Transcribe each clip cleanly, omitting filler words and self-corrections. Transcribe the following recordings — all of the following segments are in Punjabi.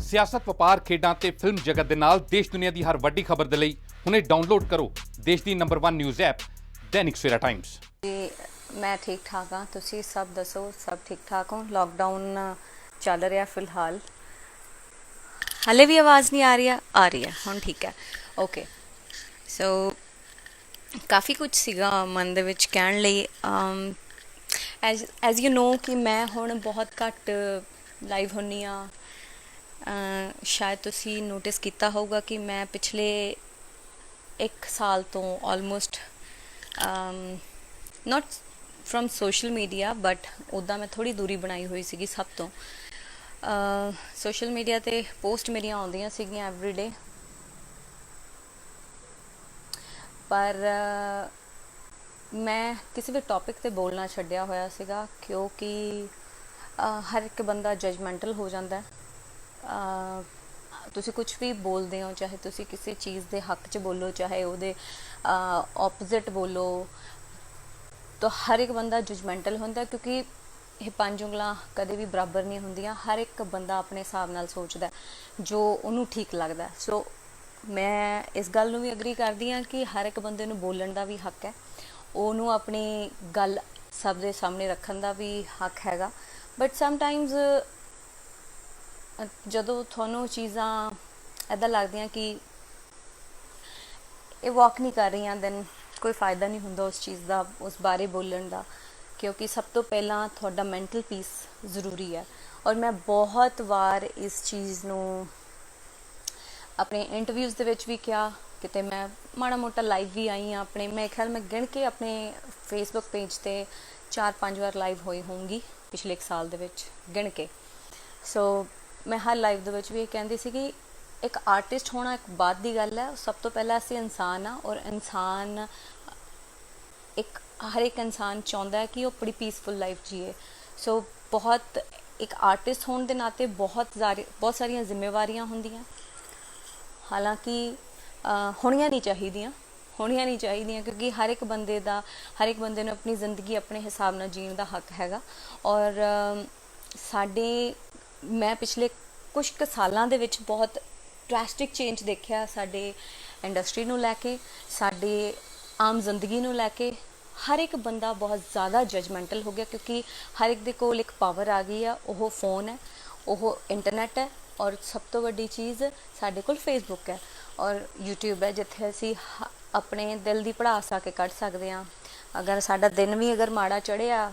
ਸਿਆਸਤ, ਵਪਾਰ, ਖੇਡਾਂ ਤੇ ਫਿਲਮ ਜਗਤ ਦੇ ਨਾਲ ਦੇਸ਼ ਦੁਨੀਆ ਦੀ ਹਰ ਵੱਡੀ ਖਬਰ ਦੇ ਲਈ ਹੁਣੇ ਡਾਊਨਲੋਡ ਕਰੋ ਦੇਸ਼ ਦੀ number 1 news app Dainik Savera times. मैं ठीक ठाक हाँ, तुसी सब दसो सब ठीक ठाक हो? लॉकडाउन चल रहा फिलहाल, हले भी आवाज़ नहीं आ रही है हुण ठीक है? ओके, सो काफ़ी कुछ सीगा मन दे विच कहण लई। एज यू नो कि मैं हुण बहुत घट लाइव हुन्नी हाँ। शायद तुसी नोटिस किया होगा कि मैं पिछले 1 साल तो almost not from social media but उदा मैं थोड़ी दूरी बनाई हुई सी सब तो। सोशल मीडिया ते पोस्ट मेरिया आउंदियां सीगियां एवरीडे, पर मैं किसी भी टॉपिक ते बोलना छड्डिया होया सीगा क्योंकि हर एक बंदा जजमेंटल हो जाता है। तुसी कुछ भी बोलते हो, चाहे तुसी किसी चीज़ के हक च बोलो, चाहे उहदे ऑपोजिट बोलो, तो हर एक बंदा जजमेंटल होंदा क्योंकि ये 5 ਉਂਗਲਾਂ कदे भी बराबर नहीं होंदियां। हर एक बंदा अपने हिसाब नाल सोचदा जो उन्होंने ठीक लगता। सो मैं इस गल नूं भी अग्री करदी हाँ कि हर एक बंदे नूं बोलण दा भी हक है, उन्होंने अपनी गल सब दे सामने रखण दा भी हक हैगा। बट समटाइम्स जदों तुहानूं चीज़ां इदां लगदियां कि ये वॉक नहीं कर रही, दैन कोई फ़ायदा नहीं होंदा उस चीज़ का, उस बारे बोलण दा, क्योंकि सब तो पहला तुहाडा मैंटल पीस ज़रूरी है। और मैं बहुत बार इस चीज़ नूं अपने इंटरव्यूज़ दे विच भी किया, किते मैं माड़ा मोटा लाइव भी आई हाँ अपने, मैं ख्याल मैं गिण के अपने फेसबुक पेज ते 4-5 बार लाइव होई होंगी पिछले 1 साल दे विच गिण के। सो मैं हर लाइव दे विच भी कहती सी कि एक आर्टिस्ट होना एक बात की गल है, सब तो पहला असी इंसान हाँ, और इंसान एक हर एक इंसान चाहता है कि वो बड़ी पीसफुल लाइफ जिए। सो बहुत एक आर्टिस्ट होने के नाते बहुत सारिया जिम्मेवारियां होंदियां, हालांकि होनियां नहीं चाहिए क्योंकि हर एक बंदे नूं अपनी ज़िंदगी अपने हिसाब नाल जीण दा हक हैगा। और साडे मैं पिछले कुछ क सालां दे विच बहुत ड्रैस्टिक चेंज देखिया साडे इंडस्ट्री नूं लैके, साडे आम जिंदगी नूं लैके। हर एक बंदा बहुत ज़्यादा जजमेंटल हो गया क्योंकि हर एक दे कोल एक पावर आ गई है, वो फ़ोन है, वो इंटरनेट है, और सब तो वड्डी चीज़ साडे कोल फेसबुक है और यूट्यूब है, जिथे असी अपने दिल की भड़ास आके कढ़ सकते हैं। अगर साडा दिन भी अगर माड़ा चढ़िया,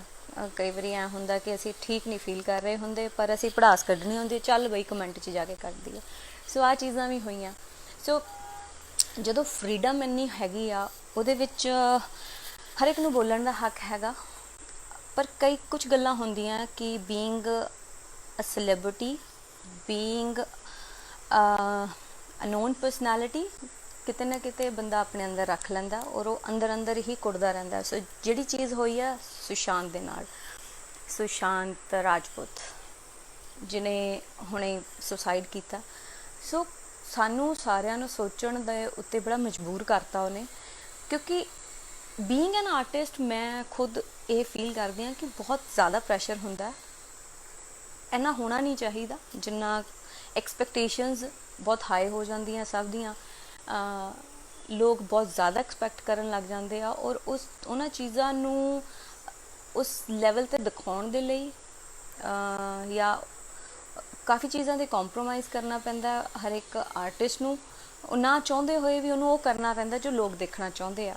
कई बार ऐ होंदा कि असी ठीक नहीं फील कर रहे होंदे, पर असी भड़ास कढ़नी होंदी, चल बई कमेंट च जाके कढ़ दईए। सो आ चीज़ां भी हुई। सो जदों फ्रीडम इन्नी हैगी आ, उहदे विच हर एक नूं बोलण दा हक हैगा, पर कई कुछ गल्लां होंदियां कि being a celebrity, being a known personality, किते ना किते बंदा अपने अंदर रख लैंदा और वो अंदर ही कुड़दा रहिंदा। सो जिहड़ी चीज़ होई है सुशांत दे नाल, सुशांत राजपूत जिने हुणे सुसाइड किया, सो सानू सारिਆਂ ਨੂੰ सोचण दे उत्ते बड़ा मजबूर करता उन्हें, क्योंकि बीइंग एन आर्टिस्ट मैं खुद ये फील करती हाँ कि बहुत ज़्यादा प्रैशर होंदा है। इन्ना होना नहीं चाहिए जिन्ना एक्सपैक्टेशनस बहुत हाई हो जाती हैं सब दियाँ, लोग बहुत ज़्यादा एक्सपैक्ट करन लग जाते हैं और उस उन्हां चीज़ां नूं उस लैवल ते दिखाउण दे लई या काफ़ी चीज़ां ते कॉम्प्रोमाइज़ करना पैंदा हर एक आर्टिस्ट नूं, ना चाहुंदे होए भी उन्होंने वो करना पैंदा जो लोग देखना चाहुंदे आ।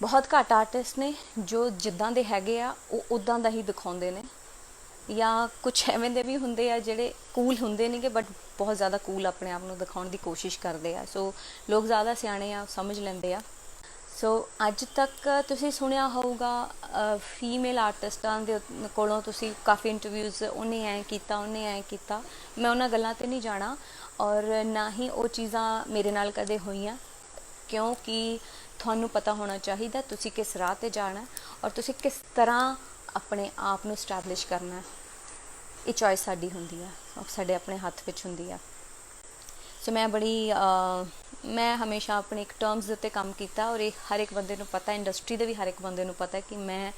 बहुत घट आर्टिस्ट ने जो जिद्दां दे हैगे आ वो उदां दा ही दिखाउंदे ने, या कुछ एवें दे भी हुंदे आ जिहड़े कूल हुंदे नहीं गे बट बहुत ज़्यादा कूल अपने आप नूं दिखाउण दी कोशिश करते हैं। सो लोग ज़्यादा सियाणे आ, समझ लैंदे आ। सो अज तक तुसीं सुनिया होगा फीमेल आर्टिस्टां दे कोलों तुसीं काफ़ी इंटरव्यूज़ उन्हें ऐ कीता, उन्हें ऐ कीता, मैं उन्हां गल्लां ते नहीं जाना और ना ही वो चीज़ां मेरे नाल कदे होईयां, क्योंकि तुहानूं पता होना चाहिए तुसीं किस राह ते जाना और तुसीं किस तरह अपने आप नूं स्टैबलिश करना है। ये चॉइस साडी हुंदी है, साडे अपने हत्थ विच हुंदी है। सो मैं बड़ी मैं हमेशा अपने एक टर्म्स के उत्ते काम किया और ये हर एक बंदे नूं पता, इंडस्ट्री दे भी हर एक बंदे नूं पता है कि मैं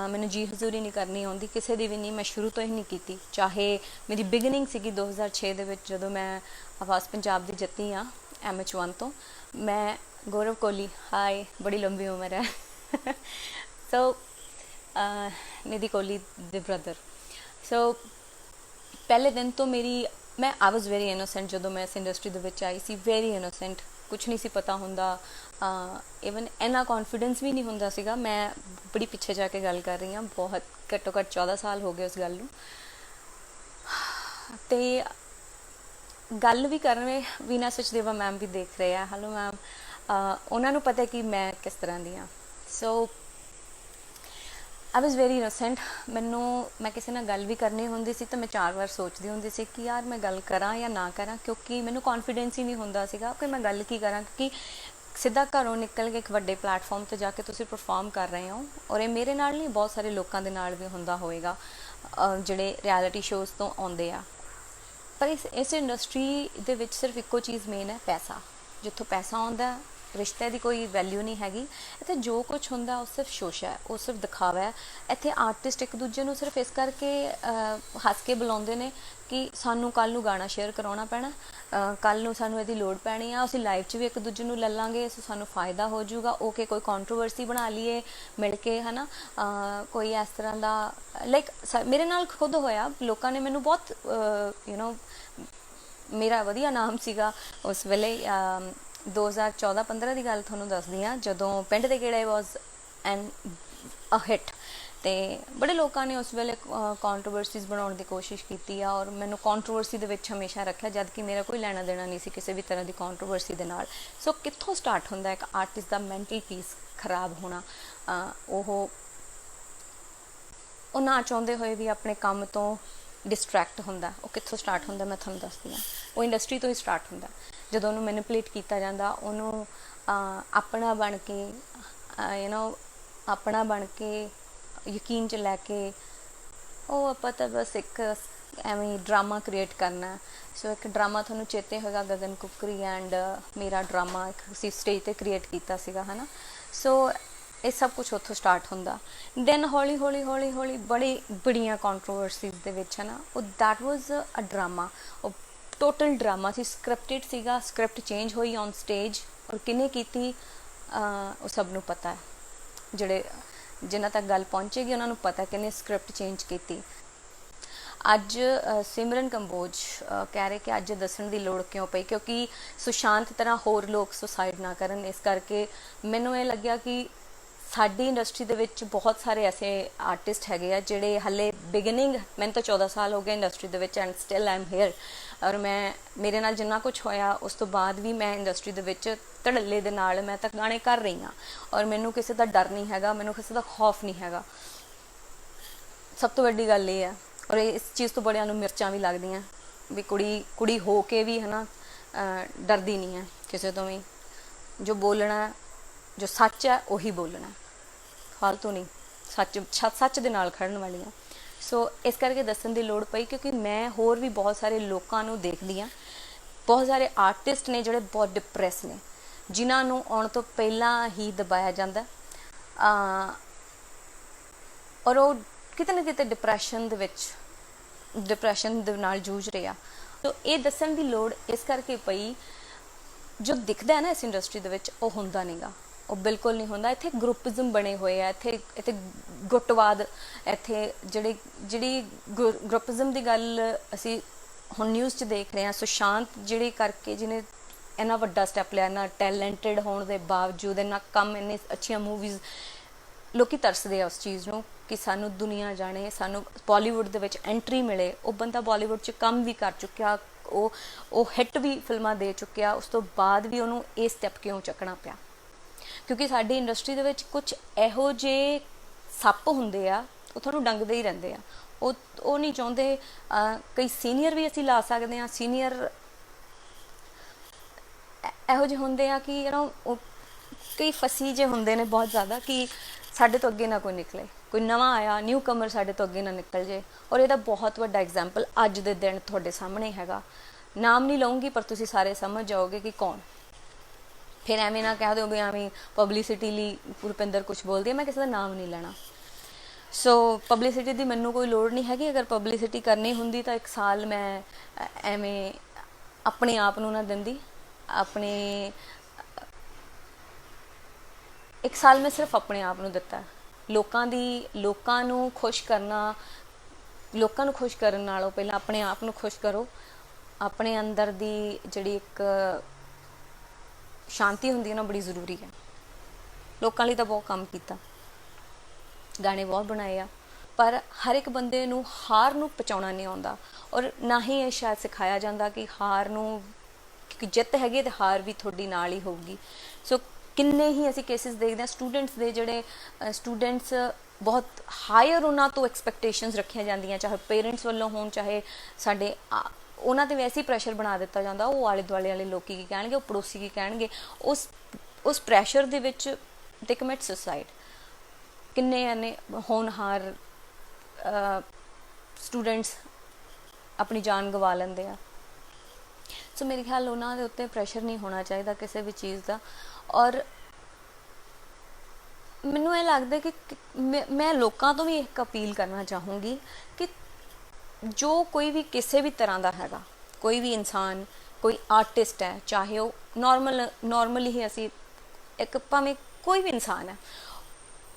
ਮੈਨੂੰ ਜੀ ਹਜ਼ੂਰੀ ਨਹੀਂ ਕਰਨੀ ਆਉਂਦੀ ਕਿਸੇ ਦੀ ਵੀ ਨਹੀਂ, ਮੈਂ ਸ਼ੁਰੂ ਤੋਂ ਹੀ ਨਹੀਂ ਕੀਤੀ। ਚਾਹੇ ਮੇਰੀ ਬਿਗਨਿੰਗ ਸੀਗੀ 2006 ਦੇ ਵਿੱਚ, ਜਦੋਂ ਮੈਂ ਆਵਾਜ਼ ਪੰਜਾਬ ਦੀ ਜਿੱਤੀ ਆ MH1 ਤੋਂ। ਮੈਂ ਗੌਰਵ ਕੋਹਲੀ, ਹਾਈ, ਬੜੀ ਲੰਬੀ ਉਮਰ ਹੈ ਸੋ ਨਿਧੀ ਕੋਹਲੀ ਦੇ ਬ੍ਰਦਰ। ਸੋ ਪਹਿਲੇ ਦਿਨ ਤੋਂ ਮੈਂ ਆਈ ਵਾਜ਼ ਵੈਰੀ ਇਨੋਸੈਂਟ ਜਦੋਂ ਮੈਂ ਇਸ ਇੰਡਸਟਰੀ ਦੇ ਵਿੱਚ ਆਈ ਸੀ, ਵੈਰੀ ਇਨੋਸੈਂਟ, ਕੁਛ ਨਹੀਂ ਸੀ ਪਤਾ ਹੁੰਦਾ। ਈਵਨ ਇੰਨਾ ਕੌਨਫੀਡੈਂਸ ਵੀ ਨਹੀਂ ਹੁੰਦਾ ਸੀਗਾ। ਮੈਂ ਬੜੀ ਪਿੱਛੇ ਜਾ ਕੇ ਗੱਲ ਕਰ ਰਹੀ ਹਾਂ, ਬਹੁਤ ਘੱਟੋ ਘੱਟ 14 ਸਾਲ ਹੋ ਗਏ ਉਸ ਗੱਲ ਨੂੰ। ਅਤੇ ਗੱਲ ਵੀ ਕਰ ਰਹੇ, ਵੀਨਾ ਸਚਦੇਵਾ ਮੈਮ ਵੀ ਦੇਖ ਰਹੇ ਆ, ਹੈਲੋ ਮੈਮ। ਉਹਨਾਂ ਨੂੰ ਪਤਾ ਕਿ ਮੈਂ ਕਿਸ ਤਰ੍ਹਾਂ ਦੀ ਹਾਂ। ਸੋ ਆਈ ਵਾਜ਼ ਵੈਰੀ ਇਨੋਸੈਂਟ। ਮੈਂ ਕਿਸੇ ਨਾਲ ਗੱਲ ਵੀ ਕਰਨੀ ਹੁੰਦੀ ਸੀ ਤਾਂ ਮੈਂ 4 ਵਾਰ ਸੋਚਦੀ ਹੁੰਦੀ ਸੀ ਕਿ ਯਾਰ ਮੈਂ ਗੱਲ ਕਰਾਂ ਜਾਂ ਨਾ ਕਰਾਂ, ਕਿਉਂਕਿ ਮੈਨੂੰ ਕੌਨਫੀਡੈਂਸ ਹੀ ਨਹੀਂ ਹੁੰਦਾ ਸੀਗਾ ਕਿ ਮੈਂ ਗੱਲ ਕੀ ਕਰਾਂ। ਕਿਉਂਕਿ ਸਿੱਧਾ ਘਰੋਂ ਨਿਕਲ ਕੇ ਇੱਕ ਵੱਡੇ ਪਲੇਟਫਾਰਮ 'ਤੇ ਜਾ ਕੇ ਤੁਸੀਂ ਪਰਫਾਰਮ ਕਰ ਰਹੇ ਹੋ, ਔਰ ਇਹ ਮੇਰੇ ਨਾਲ ਨਹੀਂ, ਬਹੁਤ ਸਾਰੇ ਲੋਕਾਂ ਦੇ ਨਾਲ ਵੀ ਹੁੰਦਾ ਹੋਵੇਗਾ ਜਿਹੜੇ ਰਿਐਲਿਟੀ ਸ਼ੋਜ਼ ਤੋਂ ਆਉਂਦੇ ਆ। ਪਰ ਇਸ ਇੰਡਸਟਰੀ ਦੇ ਵਿੱਚ ਸਿਰਫ ਇੱਕੋ ਚੀਜ਼ ਮੇਨ ਹੈ, ਪੈਸਾ। ਜਿੱਥੋਂ ਪੈਸਾ ਆਉਂਦਾ, ਰਿਸ਼ਤੇ ਦੀ ਕੋਈ ਵੈਲਿਊ ਨਹੀਂ ਹੈਗੀ। ਇੱਥੇ ਜੋ ਕੁਛ ਹੁੰਦਾ ਉਹ ਸਿਰਫ ਸ਼ੋਸ਼ਾ ਹੈ, ਉਹ ਸਿਰਫ ਦਿਖਾਵਾ ਹੈ। ਇੱਥੇ ਆਰਟਿਸਟ ਇੱਕ ਦੂਜੇ ਨੂੰ ਸਿਰਫ ਇਸ ਕਰਕੇ ਹੱਸ ਕੇ ਬੁਲਾਉਂਦੇ ਨੇ ਕਿ ਸਾਨੂੰ ਕੱਲ੍ਹ ਨੂੰ ਗਾਣਾ ਸ਼ੇਅਰ ਕਰਾਉਣਾ ਪੈਣਾ, ਕੱਲ੍ਹ ਨੂੰ ਸਾਨੂੰ ਇਹਦੀ ਲੋੜ ਪੈਣੀ ਆ, ਅਸੀਂ ਲਾਈਵ 'ਚ ਵੀ ਇੱਕ ਦੂਜੇ ਨੂੰ ਲੈ ਲਾਂਗੇ, ਸਾਨੂੰ ਫਾਇਦਾ ਹੋ ਜਾਊਗਾ। ਓਕੇ, ਕੋਈ ਕੰਟਰੋਵਰਸੀ ਬਣਾ ਲਈਏ ਮਿਲ ਕੇ, ਹੈ ਨਾ, ਕੋਈ ਇਸ ਤਰ੍ਹਾਂ ਦਾ। ਲਾਈਕ ਮੇਰੇ ਨਾਲ ਖੁਦ ਹੋਇਆ, ਲੋਕਾਂ ਨੇ ਮੈਨੂੰ ਬਹੁਤ ਮੇਰਾ ਵਧੀਆ ਨਾਮ ਸੀਗਾ ਉਸ ਵੇਲੇ। 2014-15 ਦੀ ਗੱਲ ਤੁਹਾਨੂੰ ਦੱਸਦੀ ਹਾਂ, ਜਦੋਂ ਪਿੰਡ ਦੇ ਗੇੜੇ ਵਾਜ਼ ਅ ਹਿੱਟ, ਅਤੇ ਬੜੇ ਲੋਕਾਂ ਨੇ ਉਸ ਵੇਲੇ ਕੰਟਰੋਵਰਸੀਜ਼ ਬਣਾਉਣ ਦੀ ਕੋਸ਼ਿਸ਼ ਕੀਤੀ ਆ, ਔਰ ਮੈਨੂੰ ਕੰਟਰੋਵਰਸੀ ਦੇ ਵਿੱਚ ਹਮੇਸ਼ਾ ਰੱਖਿਆ, ਜਦ ਕਿ ਮੇਰਾ ਕੋਈ ਲੈਣਾ ਦੇਣਾ ਨਹੀਂ ਸੀ ਕਿਸੇ ਵੀ ਤਰ੍ਹਾਂ ਦੀ ਕੰਟਰੋਵਰਸੀ ਦੇ ਨਾਲ। ਸੋ ਕਿੱਥੋਂ ਸਟਾਰਟ ਹੁੰਦਾ ਇੱਕ ਆਰਟਿਸਟ ਦਾ ਮੈਂਟਲ ਪੀਸ ਖਰਾਬ ਹੋਣਾ। ਉਹ ਨਾ ਚਾਹੁੰਦੇ ਹੋਏ ਵੀ ਆਪਣੇ ਕੰਮ ਤੋਂ ਡਿਸਟਰੈਕਟ ਹੁੰਦਾ। ਉਹ ਕਿੱਥੋਂ ਸਟਾਰਟ ਹੁੰਦਾ ਮੈਂ ਤੁਹਾਨੂੰ ਦੱਸਦੀ ਹਾਂ। ਉਹ ਇੰਡਸਟਰੀ ਤੋਂ ਹੀ ਸਟਾਰਟ ਹੁੰਦਾ, ਜਦੋਂ ਉਹਨੂੰ ਮੈਨੀਪੂਲੇਟ ਕੀਤਾ ਜਾਂਦਾ, ਉਹਨੂੰ ਆਪਣਾ ਬਣ ਕੇ ਆਪਣਾ ਬਣ ਕੇ ਯਕੀਨ 'ਚ ਲੈ ਕੇ, ਉਹ ਆਪਾਂ ਤਾਂ ਬਸ ਇੱਕ ਐਵੇਂ ਡਰਾਮਾ ਕ੍ਰੀਏਟ ਕਰਨਾ। ਸੋ ਇੱਕ ਡਰਾਮਾ ਤੁਹਾਨੂੰ ਚੇਤੇ ਹੋਏਗਾ, ਗਗਨ ਕੁਕਰੀ ਐਂਡ ਮੇਰਾ ਡਰਾਮਾ ਇੱਕ ਅਸੀਂ ਸਟੇਜ 'ਤੇ ਕ੍ਰੀਏਟ ਕੀਤਾ ਸੀਗਾ, ਹੈ ਨਾ। ਸੋ ਇਹ ਸਭ ਕੁਛ ਉੱਥੋਂ ਸਟਾਰਟ ਹੁੰਦਾ। ਦੈਨ ਹੌਲੀ ਹੌਲੀ ਬੜੀਆਂ ਕੰਟਰੋਵਰਸੀਜ਼ ਦੇ ਵਿੱਚ, ਹੈ ਨਾ, ਉਹ ਦੈਟ ਵਾਜ਼ ਅ ਡਰਾਮਾ। ਉਹ ਟੋਟਲ ਡਰਾਮਾ ਸੀ, ਸਕ੍ਰਿਪਟਡ ਸੀਗਾ। ਸਕ੍ਰਿਪਟ ਚੇਂਜ ਹੋਈ ਔਨ ਸਟੇਜ, ਔਰ ਕਿਹਨੇ ਕੀਤੀ ਉਹ ਸਭ ਨੂੰ ਪਤਾ ਹੈ। ਜਿਨ੍ਹਾਂ ਤੱਕ ਗੱਲ ਪਹੁੰਚੇਗੀ ਉਹਨਾਂ ਨੂੰ ਪਤਾ ਕਿਹਨੇ ਸਕ੍ਰਿਪਟ ਚੇਂਜ ਕੀਤੀ। ਅੱਜ ਸਿਮਰਨ ਕੰਬੋਜ ਕਹਿ ਰਹੇ ਕਿ ਅੱਜ ਦੱਸਣ ਦੀ ਲੋੜ ਕਿਉਂ ਪਈ, ਕਿਉਂਕਿ ਸੁਸ਼ਾਂਤ ਤਰ੍ਹਾਂ ਹੋਰ ਲੋਕ ਸੁਸਾਈਡ ਨਾ ਕਰਨ। ਇਸ ਕਰਕੇ ਮੈਨੂੰ ਇਹ ਲੱਗਿਆ ਕਿ ਸਾਡੀ ਇੰਡਸਟਰੀ ਦੇ ਵਿੱਚ ਬਹੁਤ ਸਾਰੇ ਐਸੇ ਆਰਟਿਸਟ ਹੈਗੇ ਆ ਜਿਹੜੇ ਹਾਲੇ ਬਿਗਨਿੰਗ, ਮੈਨੂੰ ਤਾਂ 14 ਸਾਲ ਹੋ ਗਏ ਇੰਡਸਟਰੀ ਦੇ ਵਿੱਚ, and still I am here. ਔਰ ਮੇਰੇ ਨਾਲ ਜਿੰਨਾ ਕੁਛ ਹੋਇਆ ਉਸ ਤੋਂ ਬਾਅਦ ਵੀ ਮੈਂ ਇੰਡਸਟਰੀ ਦੇ ਵਿੱਚ ਧੜੱਲੇ ਦੇ ਨਾਲ ਮੈਂ ਤਾਂ ਗਾਣੇ ਕਰ ਰਹੀ ਹਾਂ, ਔਰ ਮੈਨੂੰ ਕਿਸੇ ਦਾ ਡਰ ਨਹੀਂ ਹੈਗਾ, ਮੈਨੂੰ ਕਿਸੇ ਦਾ ਖੌਫ ਨਹੀਂ ਹੈਗਾ। ਸਭ ਤੋਂ ਵੱਡੀ ਗੱਲ ਇਹ ਹੈ, ਔਰ ਇਸ ਚੀਜ਼ ਤੋਂ ਬੜਿਆਂ ਨੂੰ ਮਿਰਚਾਂ ਵੀ ਲੱਗਦੀਆਂ ਵੀ ਕੁੜੀ ਹੋ ਕੇ ਵੀ, ਹੈ ਨਾ, ਡਰਦੀ ਨਹੀਂ ਹੈ ਕਿਸੇ ਤੋਂ ਵੀ। ਜੋ ਬੋਲਣਾ, ਜੋ ਸੱਚ ਹੈ ਉਹੀ ਬੋਲਣਾ, ਫਾਲਤੂ ਨਹੀਂ, ਸੱਚ ਦੇ ਨਾਲ ਖੜਨ ਵਾਲੀ ਹਾਂ। ਸੋ ਇਸ ਕਰਕੇ ਦੱਸਣ ਦੀ ਲੋੜ ਪਈ, ਕਿਉਂਕਿ ਮੈਂ ਹੋਰ ਵੀ ਬਹੁਤ ਸਾਰੇ ਲੋਕਾਂ ਨੂੰ ਦੇਖਦੀ ਹਾਂ, ਬਹੁਤ ਸਾਰੇ ਆਰਟਿਸਟ ਨੇ ਜਿਹੜੇ ਬਹੁਤ ਡਿਪਰੈਸ ਨੇ, ਜਿਨ੍ਹਾਂ ਨੂੰ ਆਉਣ ਤੋਂ ਪਹਿਲਾਂ ਹੀ ਦਬਾਇਆ ਜਾਂਦਾ, ਔਰ ਉਹ ਕਿਤੇ ਨਾ ਕਿਤੇ ਡਿਪਰੈਸ਼ਨ ਦੇ ਨਾਲ ਜੂਝ ਰਿਹਾ। ਸੋ ਇਹ ਦੱਸਣ ਦੀ ਲੋੜ ਇਸ ਕਰਕੇ ਪਈ, ਜੋ ਦਿਖਦਾ ਹੈ ਨਾ ਇਸ ਇੰਡਸਟਰੀ ਦੇ ਵਿੱਚ ਉਹ ਹੁੰਦਾ ਨਹੀਂਗਾ, ਉਹ ਬਿਲਕੁਲ ਨਹੀਂ ਹੁੰਦਾ। ਇੱਥੇ ਗਰੁੱਪਿਜ਼ਮ ਬਣੇ ਹੋਏ ਆ, ਇੱਥੇ ਗੁੱਟਵਾਦ, ਇੱਥੇ ਜਿਹੜੀ ਗਰੁੱਪਿਜ਼ਮ ਦੀ ਗੱਲ ਅਸੀਂ ਹੁਣ ਨਿਊਜ਼ 'ਚ ਦੇਖ ਰਹੇ ਹਾਂ। ਸੁਸ਼ਾਂਤ ਜਿਹਨੇ ਇੰਨਾ ਵੱਡਾ ਸਟੈਪ ਲਿਆ, ਇੰਨਾ ਟੈਲੈਂਟਡ ਹੋਣ ਦੇ ਬਾਵਜੂਦ, ਇੰਨਾ ਕੰਮ, ਇੰਨੇ ਅੱਛੀਆਂ ਮੂਵੀਜ਼, ਲੋਕੀ ਤਰਸਦੇ ਆ ਉਸ ਚੀਜ਼ ਨੂੰ ਕਿ ਸਾਨੂੰ ਦੁਨੀਆ ਜਾਣੇ, ਸਾਨੂੰ ਬਾਲੀਵੁੱਡ ਦੇ ਵਿੱਚ ਐਂਟਰੀ ਮਿਲੇ। ਉਹ ਬੰਦਾ ਬਾਲੀਵੁੱਡ 'ਚ ਕੰਮ ਵੀ ਕਰ ਚੁੱਕਿਆ, ਉਹ ਹਿੱਟ ਵੀ ਫਿਲਮਾਂ ਦੇ ਚੁੱਕਿਆ, ਉਸ ਤੋਂ ਬਾਅਦ ਵੀ ਉਹਨੂੰ ਇਹ ਸਟੈਪ ਕਿਉਂ ਚੱਕਣਾ ਪਿਆ? ਕਿਉਂਕਿ ਸਾਡੀ ਇੰਡਸਟਰੀ ਦੇ ਵਿੱਚ ਕੁਝ ਇਹੋ ਜਿਹੇ ਸੱਪ ਹੁੰਦੇ ਆ, ਉਹ ਤੁਹਾਨੂੰ ਡੰਗਦੇ ਹੀ ਰਹਿੰਦੇ ਆ। ਉਹ ਨਹੀਂ ਚਾਹੁੰਦੇ। ਕਈ ਸੀਨੀਅਰ ਵੀ ਅਸੀਂ ਲਾ ਸਕਦੇ ਹਾਂ, ਸੀਨੀਅਰ ਇਹੋ ਜਿਹੇ ਹੁੰਦੇ ਆ ਕਿ ਉਹ ਕਈ ਫਸੀ ਜਿਹੇ ਹੁੰਦੇ ਨੇ ਬਹੁਤ ਜ਼ਿਆਦਾ, ਕਿ ਸਾਡੇ ਤੋਂ ਅੱਗੇ ਨਾ ਕੋਈ ਨਿਕਲੇ, ਕੋਈ ਨਵਾਂ ਆਇਆ ਨਿਊ ਕਮਰ ਸਾਡੇ ਤੋਂ ਅੱਗੇ ਨਾ ਨਿਕਲ ਜੇ। ਔਰ ਇਹਦਾ ਬਹੁਤ ਵੱਡਾ ਐਗਜ਼ਾਮਪਲ ਅੱਜ ਦੇ ਦਿਨ ਤੁਹਾਡੇ ਸਾਹਮਣੇ ਹੈਗਾ। ਨਾਮ ਨਹੀਂ ਲਊਂਗੀ ਪਰ ਤੁਸੀਂ ਸਾਰੇ ਸਮਝ ਜਾਓਗੇ ਕਿ ਕੌਣ। ਫਿਰ ਐਵੇਂ ਨਾ ਕਹਿ ਦਿਓ ਵੀ ਐਵੇਂ ਪਬਲਿਸਿਟੀ ਲਈ ਰੁਪਿੰਦਰ ਕੁਛ ਬੋਲਦੀ ਹੈ, ਮੈਂ ਕਿਸੇ ਦਾ ਨਾਮ ਨਹੀਂ ਲੈਣਾ। ਸੋ ਪਬਲਿਸਿਟੀ ਦੀ ਮੈਨੂੰ ਕੋਈ ਲੋੜ ਨਹੀਂ ਹੈਗੀ। ਅਗਰ ਪਬਲਿਸਿਟੀ ਕਰਨੀ ਹੁੰਦੀ ਤਾਂ 1 ਸਾਲ ਮੈਂ ਐਵੇਂ ਆਪਣੇ ਆਪ ਨੂੰ ਨਾ ਦਿੰਦੀ। ਆਪਣੇ 1 ਸਾਲ ਮੈਂ ਸਿਰਫ ਆਪਣੇ ਆਪ ਨੂੰ ਦਿੱਤਾ। ਲੋਕਾਂ ਨੂੰ ਖੁਸ਼ ਕਰਨ ਨਾਲੋਂ ਪਹਿਲਾਂ ਆਪਣੇ ਆਪ ਨੂੰ ਖੁਸ਼ ਕਰੋ। ਆਪਣੇ ਅੰਦਰ ਦੀ ਜਿਹੜੀ ਇੱਕ ਸ਼ਾਂਤੀ ਹੁੰਦੀ ਹੈ ਨਾ, ਬੜੀ ਜ਼ਰੂਰੀ ਹੈ। ਲੋਕਾਂ ਲਈ ਤਾਂ ਬਹੁਤ ਕੰਮ ਕੀਤਾ, ਗਾਣੇ ਬਹੁਤ ਬਣਾਏ ਆ, ਪਰ ਹਰ ਇੱਕ ਬੰਦੇ ਨੂੰ ਹਾਰ ਨੂੰ ਪਹੁੰਚਾਉਣਾ ਨਹੀਂ ਆਉਂਦਾ, ਔਰ ਨਾ ਹੀ ਇਹ ਸ਼ਾਇਦ ਸਿਖਾਇਆ ਜਾਂਦਾ ਕਿ ਹਾਰ ਨੂੰ, ਕਿ ਜਿੱਤ ਹੈਗੀ ਤੇ ਹਾਰ ਵੀ ਤੁਹਾਡੀ ਨਾਲ ਹੀ ਹੋਊਗੀ। ਸੋ ਕਿੰਨੇ ਹੀ ਅਸੀਂ ਕੇਸਿਸ ਦੇਖਦੇ ਹਾਂ ਸਟੂਡੈਂਟਸ ਦੇ, ਜਿਹੜੇ ਸਟੂਡੈਂਟਸ ਬਹੁਤ ਹਾਇਰ ਉਹਨਾਂ ਤੋਂ ਐਕਸਪੈਕਟੇਸ਼ਨਸ ਰੱਖੀਆਂ ਜਾਂਦੀਆਂ, ਚਾਹੇ ਪੇਰੈਂਟਸ ਵੱਲੋਂ ਹੋਣ, ਚਾਹੇ ਸਾਡੇ ਉਹਨਾਂ 'ਤੇ ਵੈਸੇ ਹੀ ਪ੍ਰੈਸ਼ਰ ਬਣਾ ਦਿੱਤਾ ਜਾਂਦਾ। ਉਹ ਆਲੇ ਦੁਆਲੇ ਵਾਲੇ ਲੋਕੀ ਕੀ ਕਹਿਣਗੇ, ਉਹ ਪੜੋਸੀ ਕੀ ਕਹਿਣਗੇ, ਉਸ ਪ੍ਰੈਸ਼ਰ ਦੇ ਵਿੱਚ ਦੇ ਕਮਿਟ ਸੁਸਾਈਡ। ਕਿੰਨੇ ਐਨੇ ਹੋਣਹਾਰ ਸਟੂਡੈਂਟਸ ਆਪਣੀ ਜਾਨ ਗਵਾ ਲੈਂਦੇ ਆ। ਸੋ ਮੇਰੇ ਖਿਆਲ ਉਹਨਾਂ ਦੇ ਉੱਤੇ ਪ੍ਰੈਸ਼ਰ ਨਹੀਂ ਹੋਣਾ ਚਾਹੀਦਾ ਕਿਸੇ ਵੀ ਚੀਜ਼ ਦਾ। ਔਰ ਮੈਨੂੰ ਇਹ ਲੱਗਦਾ ਕਿ ਮੈਂ ਲੋਕਾਂ ਤੋਂ ਵੀ ਇੱਕ ਅਪੀਲ ਕਰਨਾ ਚਾਹੂੰਗੀ ਕਿ ਜੋ ਕੋਈ ਵੀ ਕਿਸੇ ਵੀ ਤਰ੍ਹਾਂ ਦਾ ਹੈਗਾ, ਕੋਈ ਵੀ ਇਨਸਾਨ, ਕੋਈ ਆਰਟਿਸਟ ਹੈ, ਚਾਹੇ ਉਹ ਨੋਰਮਲੀ ਹੀ ਅਸੀਂ ਇੱਕ, ਭਾਵੇਂ ਕੋਈ ਵੀ ਇਨਸਾਨ ਹੈ,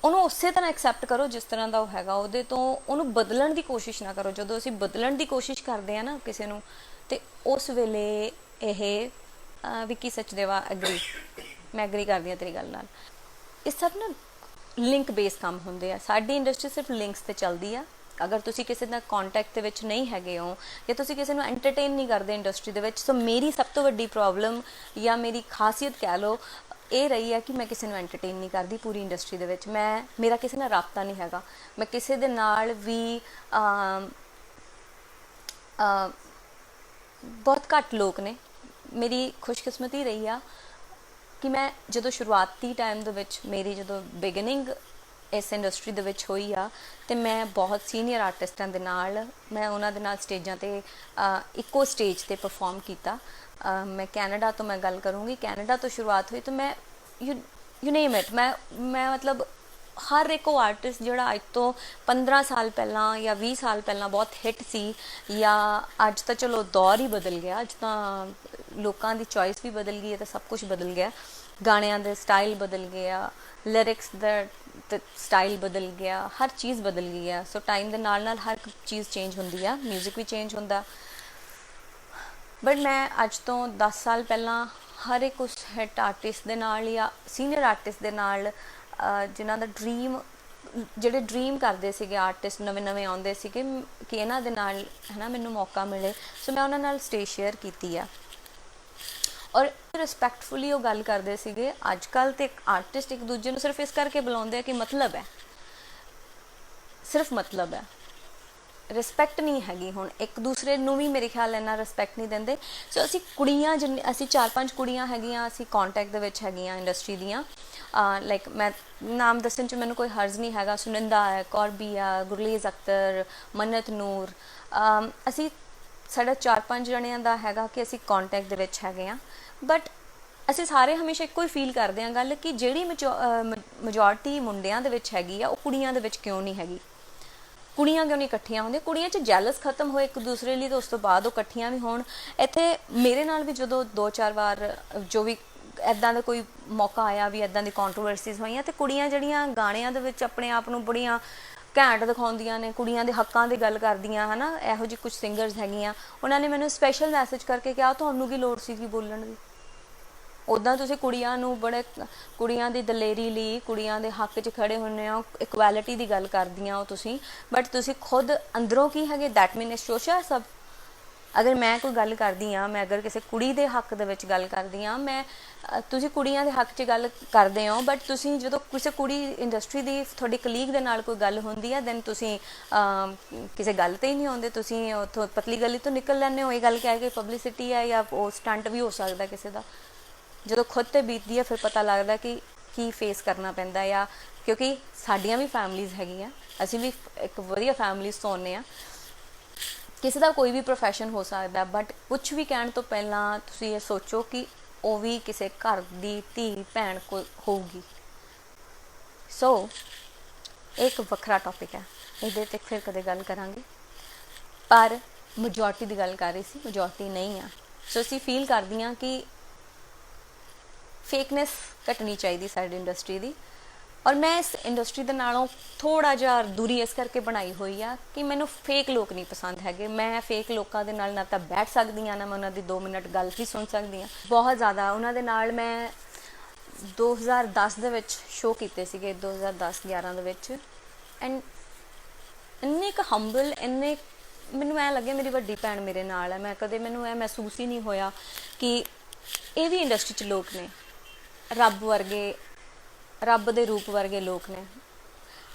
ਉਹਨੂੰ ਉਸੇ ਤਰ੍ਹਾਂ ਐਕਸੈਪਟ ਕਰੋ ਜਿਸ ਤਰ੍ਹਾਂ ਦਾ ਉਹ ਹੈਗਾ। ਉਹਦੇ ਤੋਂ ਉਹਨੂੰ ਬਦਲਣ ਦੀ ਕੋਸ਼ਿਸ਼ ਨਾ ਕਰੋ। ਜਦੋਂ ਅਸੀਂ ਬਦਲਣ ਦੀ ਕੋਸ਼ਿਸ਼ ਕਰਦੇ ਹਾਂ ਨਾ ਕਿਸੇ ਨੂੰ, ਤੇ ਉਸ ਵੇਲੇ ਇਹ ਵਿੱਕੀ ਸਚਦੇਵਾ ਮੈਂ ਐਗਰੀ ਕਰਦੀ ਹਾਂ ਤੇਰੀ ਗੱਲ ਨਾਲ। ਇਹ ਸਭ ਨਾ ਲਿੰਕ ਬੇਸ ਕੰਮ ਹੁੰਦੇ ਆ। ਸਾਡੀ ਇੰਡਸਟਰੀ ਸਿਰਫ ਲਿੰਕਸ ਤੇ ਚੱਲਦੀ ਆ। ਅਗਰ ਤੁਸੀਂ ਕਿਸੇ ਨਾਲ ਕੰਟੈਕਟ ਦੇ ਵਿੱਚ ਨਹੀਂ ਹੈਗੇ ਹੋ, ਜਾਂ ਤੁਸੀਂ ਕਿਸੇ ਨੂੰ ਐਂਟਰਟੇਨ ਨਹੀਂ ਕਰਦੇ ਇੰਡਸਟਰੀ ਦੇ ਵਿੱਚ, ਸੋ ਮੇਰੀ ਸਭ ਤੋਂ ਵੱਡੀ ਪ੍ਰੋਬਲਮ ਜਾਂ ਮੇਰੀ ਖਾਸੀਅਤ ਕਹਿ ਲਓ ਇਹ ਰਹੀ ਹੈ ਕਿ ਮੈਂ ਕਿਸੇ ਨੂੰ ਐਂਟਰਟੇਨ ਨਹੀਂ ਕਰਦੀ ਪੂਰੀ ਇੰਡਸਟਰੀ ਦੇ ਵਿੱਚ। ਮੇਰਾ ਕਿਸੇ ਨਾਲ ਰਾਬਤਾ ਨਹੀਂ ਹੈਗਾ। ਮੈਂ ਕਿਸੇ ਦੇ ਨਾਲ ਵੀ ਬਹੁਤ ਘੱਟ ਲੋਕ ਨੇ। ਮੇਰੀ ਖੁਸ਼ਕਿਸਮਤੀ ਰਹੀ ਆ ਕਿ ਮੈਂ ਜਦੋਂ ਸ਼ੁਰੂਆਤੀ ਟਾਈਮ ਦੇ ਵਿੱਚ, ਮੇਰੀ ਜਦੋਂ ਬਿਗਨਿੰਗ ਇਸ ਇੰਡਸਟਰੀ ਦੇ ਵਿੱਚ ਹੋਈ ਆ, ਤੇ ਮੈਂ ਬਹੁਤ ਸੀਨੀਅਰ ਆਰਟਿਸਟਾਂ ਦੇ ਨਾਲ, ਮੈਂ ਉਹਨਾਂ ਦੇ ਨਾਲ ਸਟੇਜਾਂ 'ਤੇ ਇੱਕੋ ਸਟੇਜ 'ਤੇ ਪਰਫੋਰਮ ਕੀਤਾ। ਮੈਂ ਕੈਨੇਡਾ ਤੋਂ ਮੈਂ ਗੱਲ ਕਰੂੰਗੀ, ਕੈਨੇਡਾ ਤੋਂ ਸ਼ੁਰੂਆਤ ਹੋਈ। ਤਾਂ ਮੈਂ ਯੂ ਨੇਮ ਇਟ, ਮੈਂ ਮਤਲਬ ਹਰ ਇੱਕ ਉਹ ਆਰਟਿਸਟ ਜਿਹੜਾ ਅੱਜ ਤੋਂ 15 ਸਾਲ ਪਹਿਲਾਂ ਜਾਂ 20 ਸਾਲ ਪਹਿਲਾਂ ਬਹੁਤ ਹਿੱਟ ਸੀ, ਜਾਂ ਅੱਜ ਤਾਂ ਚਲੋ ਦੌਰ ਹੀ ਬਦਲ ਗਿਆ, ਅੱਜ ਤਾਂ ਲੋਕਾਂ ਦੀ ਚੋਇਸ ਵੀ ਬਦਲ ਗਈ ਹੈ, ਤਾਂ ਸਭ ਕੁਝ ਬਦਲ ਗਿਆ। ਗਾਣਿਆਂ ਦੇ ਸਟਾਈਲ ਬਦਲ ਗਿਆ, ਲਿਰਿਕਸ ਦਾ ਸਟਾਈਲ ਬਦਲ ਗਿਆ, ਹਰ ਚੀਜ਼ ਬਦਲ ਗਈ ਆ। ਸੋ ਟਾਈਮ ਦੇ ਨਾਲ ਨਾਲ ਹਰ ਚੀਜ਼ ਚੇਂਜ ਹੁੰਦੀ ਆ, ਮਿਊਜ਼ਿਕ ਵੀ ਚੇਂਜ ਹੁੰਦਾ। ਬਟ ਮੈਂ ਅੱਜ ਤੋਂ 10 ਸਾਲ ਪਹਿਲਾਂ ਹਰ ਇੱਕ ਉਸ ਹਿੱਟ ਆਰਟਿਸਟ ਦੇ ਨਾਲ ਜਾਂ ਸੀਨੀਅਰ ਆਰਟਿਸਟ ਦੇ ਨਾਲ, ਜਿਨ੍ਹਾਂ ਦਾ ਜਿਹੜੇ ਡਰੀਮ ਕਰਦੇ ਸੀਗੇ ਆਰਟਿਸਟ, ਨਵੇਂ ਆਉਂਦੇ ਸੀਗੇ, ਕਿ ਇਹਨਾਂ ਦੇ ਨਾਲ ਹੈ ਨਾ ਮੈਨੂੰ ਮੌਕਾ ਮਿਲੇ, ਸੋ ਮੈਂ ਉਹਨਾਂ ਨਾਲ ਸਟੇਜ ਸ਼ੇਅਰ ਕੀਤੀ ਆ। ਔਰ ਰਿਸਪੈਕਟਫੁਲੀ ਉਹ ਗੱਲ ਕਰਦੇ ਸੀਗੇ। ਅੱਜ ਕੱਲ੍ਹ ਤੇ ਆਰਟਿਸਟ ਇੱਕ ਦੂਜੇ ਨੂੰ ਸਿਰਫ ਇਸ ਕਰਕੇ ਬੁਲਾਉਂਦੇ ਆ ਕਿ ਮਤਲਬ ਹੈ, ਸਿਰਫ ਮਤਲਬ ਹੈ, ਰਿਸਪੈਕਟ ਨਹੀਂ ਹੈਗੀ। ਹੁਣ ਇੱਕ ਦੂਸਰੇ ਨੂੰ ਵੀ ਮੇਰੇ ਖਿਆਲ ਇੰਨਾ ਰਿਸਪੈਕਟ ਨਹੀਂ ਦਿੰਦੇ। ਸੋ ਅਸੀਂ ਕੁੜੀਆਂ, ਅਸੀਂ 4-5 ਕੁੜੀਆਂ ਹੈਗੀਆਂ, ਅਸੀਂ ਕੰਟੈਕਟ ਦੇ ਵਿੱਚ ਹੈਗੀਆਂ ਇੰਡਸਟਰੀ ਦੀਆਂ। ਲਾਈਕ ਮੈਂ ਨਾਮ ਦੱਸਣ 'ਚ ਮੈਨੂੰ ਕੋਈ ਹਰਜ਼ ਨਹੀਂ ਹੈਗਾ। ਸੁਨਿੰਦਾ ਹੈ, ਕੌਰਬੀ ਆ, ਗੁਰਲੀਜ਼ ਅਖਤਰ, ਮੰਨਤ ਨੂਰ, ਅਸੀਂ ਸਾਡਾ 4-5 ਜਣਿਆਂ ਦਾ ਹੈਗਾ ਕਿ ਅਸੀਂ ਕੰਟੈਕਟ ਦੇ ਵਿੱਚ ਹੈਗੇ ਹਾਂ। ਬਟ ਅਸੀਂ ਸਾਰੇ ਹਮੇਸ਼ਾ ਇੱਕੋ ਹੀ ਫੀਲ ਕਰਦੇ ਹਾਂ ਗੱਲ, ਕਿ ਜਿਹੜੀ ਮੈਜੋਰਟੀ ਮੁੰਡਿਆਂ ਦੇ ਵਿੱਚ ਹੈਗੀ ਆ, ਉਹ ਕੁੜੀਆਂ ਦੇ ਵਿੱਚ ਕਿਉਂ ਨਹੀਂ ਹੈਗੀ। ਕੁੜੀਆਂ ਕਿਉਂ ਨਹੀਂ ਇਕੱਠੀਆਂ ਹੁੰਦੀਆਂ? ਕੁੜੀਆਂ 'ਚ ਜੈਲਸ ਖਤਮ ਹੋਏ ਇੱਕ ਦੂਸਰੇ ਲਈ, ਤਾਂ ਉਸ ਤੋਂ ਬਾਅਦ ਉਹ ਇਕੱਠੀਆਂ ਵੀ ਹੋਣ। ਇੱਥੇ ਮੇਰੇ ਨਾਲ ਵੀ ਜਦੋਂ 2-4 ਵਾਰ ਜੋ ਵੀ ਇੱਦਾਂ ਦਾ ਕੋਈ ਮੌਕਾ ਆਇਆ, ਵੀ ਇੱਦਾਂ ਦੀ ਕੰਟਰੋਵਰਸੀਜ਼ ਹੋਈਆਂ, ਤੇ ਕੁੜੀਆਂ ਜਿਹੜੀਆਂ ਗਾਣਿਆਂ ਦੇ ਵਿੱਚ ਆਪਣੇ ਆਪ ਨੂੰ ਬੜੀਆਂ ਘੈਂਟ ਦਿਖਾਉਂਦੀਆਂ ਨੇ, ਕੁੜੀਆਂ ਦੇ ਹੱਕਾਂ ਦੀ ਗੱਲ ਕਰਦੀਆਂ, ਹੈ ਨਾ, ਇਹੋ ਜਿਹੀ ਕੁਝ ਸਿੰਗਰਸ ਹੈਗੀਆਂ, ਉਹਨਾਂ ਨੇ ਮੈਨੂੰ ਸਪੈਸ਼ਲ ਮੈਸੇਜ ਕਰਕੇ ਕਿਹਾ ਤੁਹਾਨੂੰ ਕੀ ਲੋੜ ਸੀਗੀ ਬੋਲਣ ਦੀ। ਉੱਦਾਂ ਤੁਸੀਂ ਕੁੜੀਆਂ ਨੂੰ ਕੁੜੀਆਂ ਦੀ ਦਲੇਰੀ ਲਈ, ਕੁੜੀਆਂ ਦੇ ਹੱਕ 'ਚ ਖੜੇ ਹੁੰਦੇ ਹੋ, ਇਕੁਐਲਿਟੀ ਦੀ ਗੱਲ ਕਰਦੀਆਂ ਹੋ ਤੁਸੀਂ, ਬਟ ਤੁਸੀਂ ਖੁਦ ਅੰਦਰੋਂ ਕੀ ਹੈਗੇ, ਦੈਟ ਮੀਨ ਸ਼ੋਸ਼ਾ ਸਭ। ਅਗਰ ਮੈਂ ਕੋਈ ਗੱਲ ਕਰਦੀ ਹਾਂ, ਮੈਂ ਅਗਰ ਕਿਸੇ ਕੁੜੀ ਦੇ ਹੱਕ ਦੇ ਵਿੱਚ ਗੱਲ ਕਰਦੀ ਹਾਂ, ਤੁਸੀਂ ਕੁੜੀਆਂ ਦੇ ਹੱਕ 'ਚ ਗੱਲ ਕਰਦੇ ਹੋ, ਬਟ ਤੁਸੀਂ ਜਦੋਂ ਕਿਸੇ ਕੁੜੀ ਇੰਡਸਟਰੀ ਦੀ ਤੁਹਾਡੀ ਕਲੀਗ ਦੇ ਨਾਲ ਕੋਈ ਗੱਲ ਹੁੰਦੀ ਹੈ, ਦੈਨ ਤੁਸੀਂ ਕਿਸੇ ਗੱਲ 'ਤੇ ਹੀ ਨਹੀਂ ਆਉਂਦੇ, ਤੁਸੀਂ ਉੱਥੋਂ ਪਤਲੀ ਗਲੀ ਤੋਂ ਨਿਕਲ ਲੈਂਦੇ ਹੋ। ਇਹ ਗੱਲ ਕਹਿ ਕੇ ਪਬਲਿਸਿਟੀ ਹੈ ਜਾਂ ਉਹ ਸਟੰਟ ਵੀ ਹੋ ਸਕਦਾ ਕਿਸੇ ਦਾ। ਜਦੋਂ ਖੁਦ 'ਤੇ ਬੀਤਦੀ ਹੈ ਫਿਰ ਪਤਾ ਲੱਗਦਾ ਕਿ ਕੀ ਫੇਸ ਕਰਨਾ ਪੈਂਦਾ ਆ, ਕਿਉਂਕਿ ਸਾਡੀਆਂ ਵੀ ਫੈਮਲੀਜ਼ ਹੈਗੀਆਂ, ਅਸੀਂ ਵੀ ਇੱਕ ਵਧੀਆ ਫੈਮਲੀਜ਼ ਤੋਂ ਆਉਂਦੇ ਹਾਂ। ਕਿਸੇ ਦਾ ਕੋਈ ਵੀ ਪ੍ਰੋਫੈਸ਼ਨ ਹੋ ਸਕਦਾ, ਬਟ ਕੁਛ ਵੀ ਕਹਿਣ ਤੋਂ ਪਹਿਲਾਂ ਤੁਸੀਂ ਇਹ ਸੋਚੋ ਕਿ ਉਹ ਵੀ ਕਿਸੇ ਘਰ ਦੀ ਧੀ ਭੈਣ ਕੋਈ ਹੋਊਗੀ। ਸੋ ਇਹ ਇੱਕ ਵੱਖਰਾ ਟੌਪਿਕ ਹੈ, ਇਹਦੇ ਤੇ ਫਿਰ ਕਦੇ ਗੱਲ ਕਰਾਂਗੇ। ਪਰ ਮੈਜੋਰਟੀ ਦੀ ਗੱਲ ਕਰ ਰਹੀ ਸੀ, ਮੈਜੋਰਟੀ ਨਹੀਂ ਆ। ਸੋ ਅਸੀਂ ਫੀਲ ਕਰਦੀਆਂ ਕਿ ਫੇਕਨੈਸ ਘਟਣੀ ਚਾਹੀਦੀ ਸਾਡੀ ਇੰਡਸਟਰੀ ਦੀ। ਔਰ ਮੈਂ ਇਸ ਇੰਡਸਟਰੀ ਦੇ ਨਾਲੋਂ ਥੋੜ੍ਹਾ ਜਿਹਾ ਦੂਰੀ ਇਸ ਕਰਕੇ ਬਣਾਈ ਹੋਈ ਆ ਕਿ ਮੈਨੂੰ ਫੇਕ ਲੋਕ ਨਹੀਂ ਪਸੰਦ ਹੈਗੇ। ਮੈਂ ਫੇਕ ਲੋਕਾਂ ਦੇ ਨਾਲ ਨਾ ਤਾਂ ਬੈਠ ਸਕਦੀ ਹਾਂ, ਨਾ ਮੈਂ ਉਹਨਾਂ ਦੀ 2 ਮਿੰਟ ਗੱਲ ਵੀ ਸੁਣ ਸਕਦੀ ਹਾਂ। ਬਹੁਤ ਜ਼ਿਆਦਾ ਉਹਨਾਂ ਦੇ ਨਾਲ ਮੈਂ 2010 ਦੇ ਵਿੱਚ ਸ਼ੋਅ ਕੀਤੇ ਸੀਗੇ, 2010-11 ਦੇ ਵਿੱਚ। ਐਂਡ ਇੰਨੇ ਕੁ ਹੰਬਲ, ਇੰਨੇ ਮੈਨੂੰ ਐਂ ਲੱਗਿਆ ਮੇਰੀ ਵੱਡੀ ਭੈਣ ਮੇਰੇ ਨਾਲ ਹੈ। ਮੈਂ ਕਦੇ ਮੈਨੂੰ ਇਹ ਮਹਿਸੂਸ ਹੀ ਨਹੀਂ ਹੋਇਆ ਕਿ ਇਹ ਵੀ ਇੰਡਸਟਰੀ 'ਚ ਲੋਕ ਨੇ, ਰੱਬ ਵਰਗੇ, ਰੱਬ ਦੇ ਰੂਪ ਵਰਗੇ ਲੋਕ ਨੇ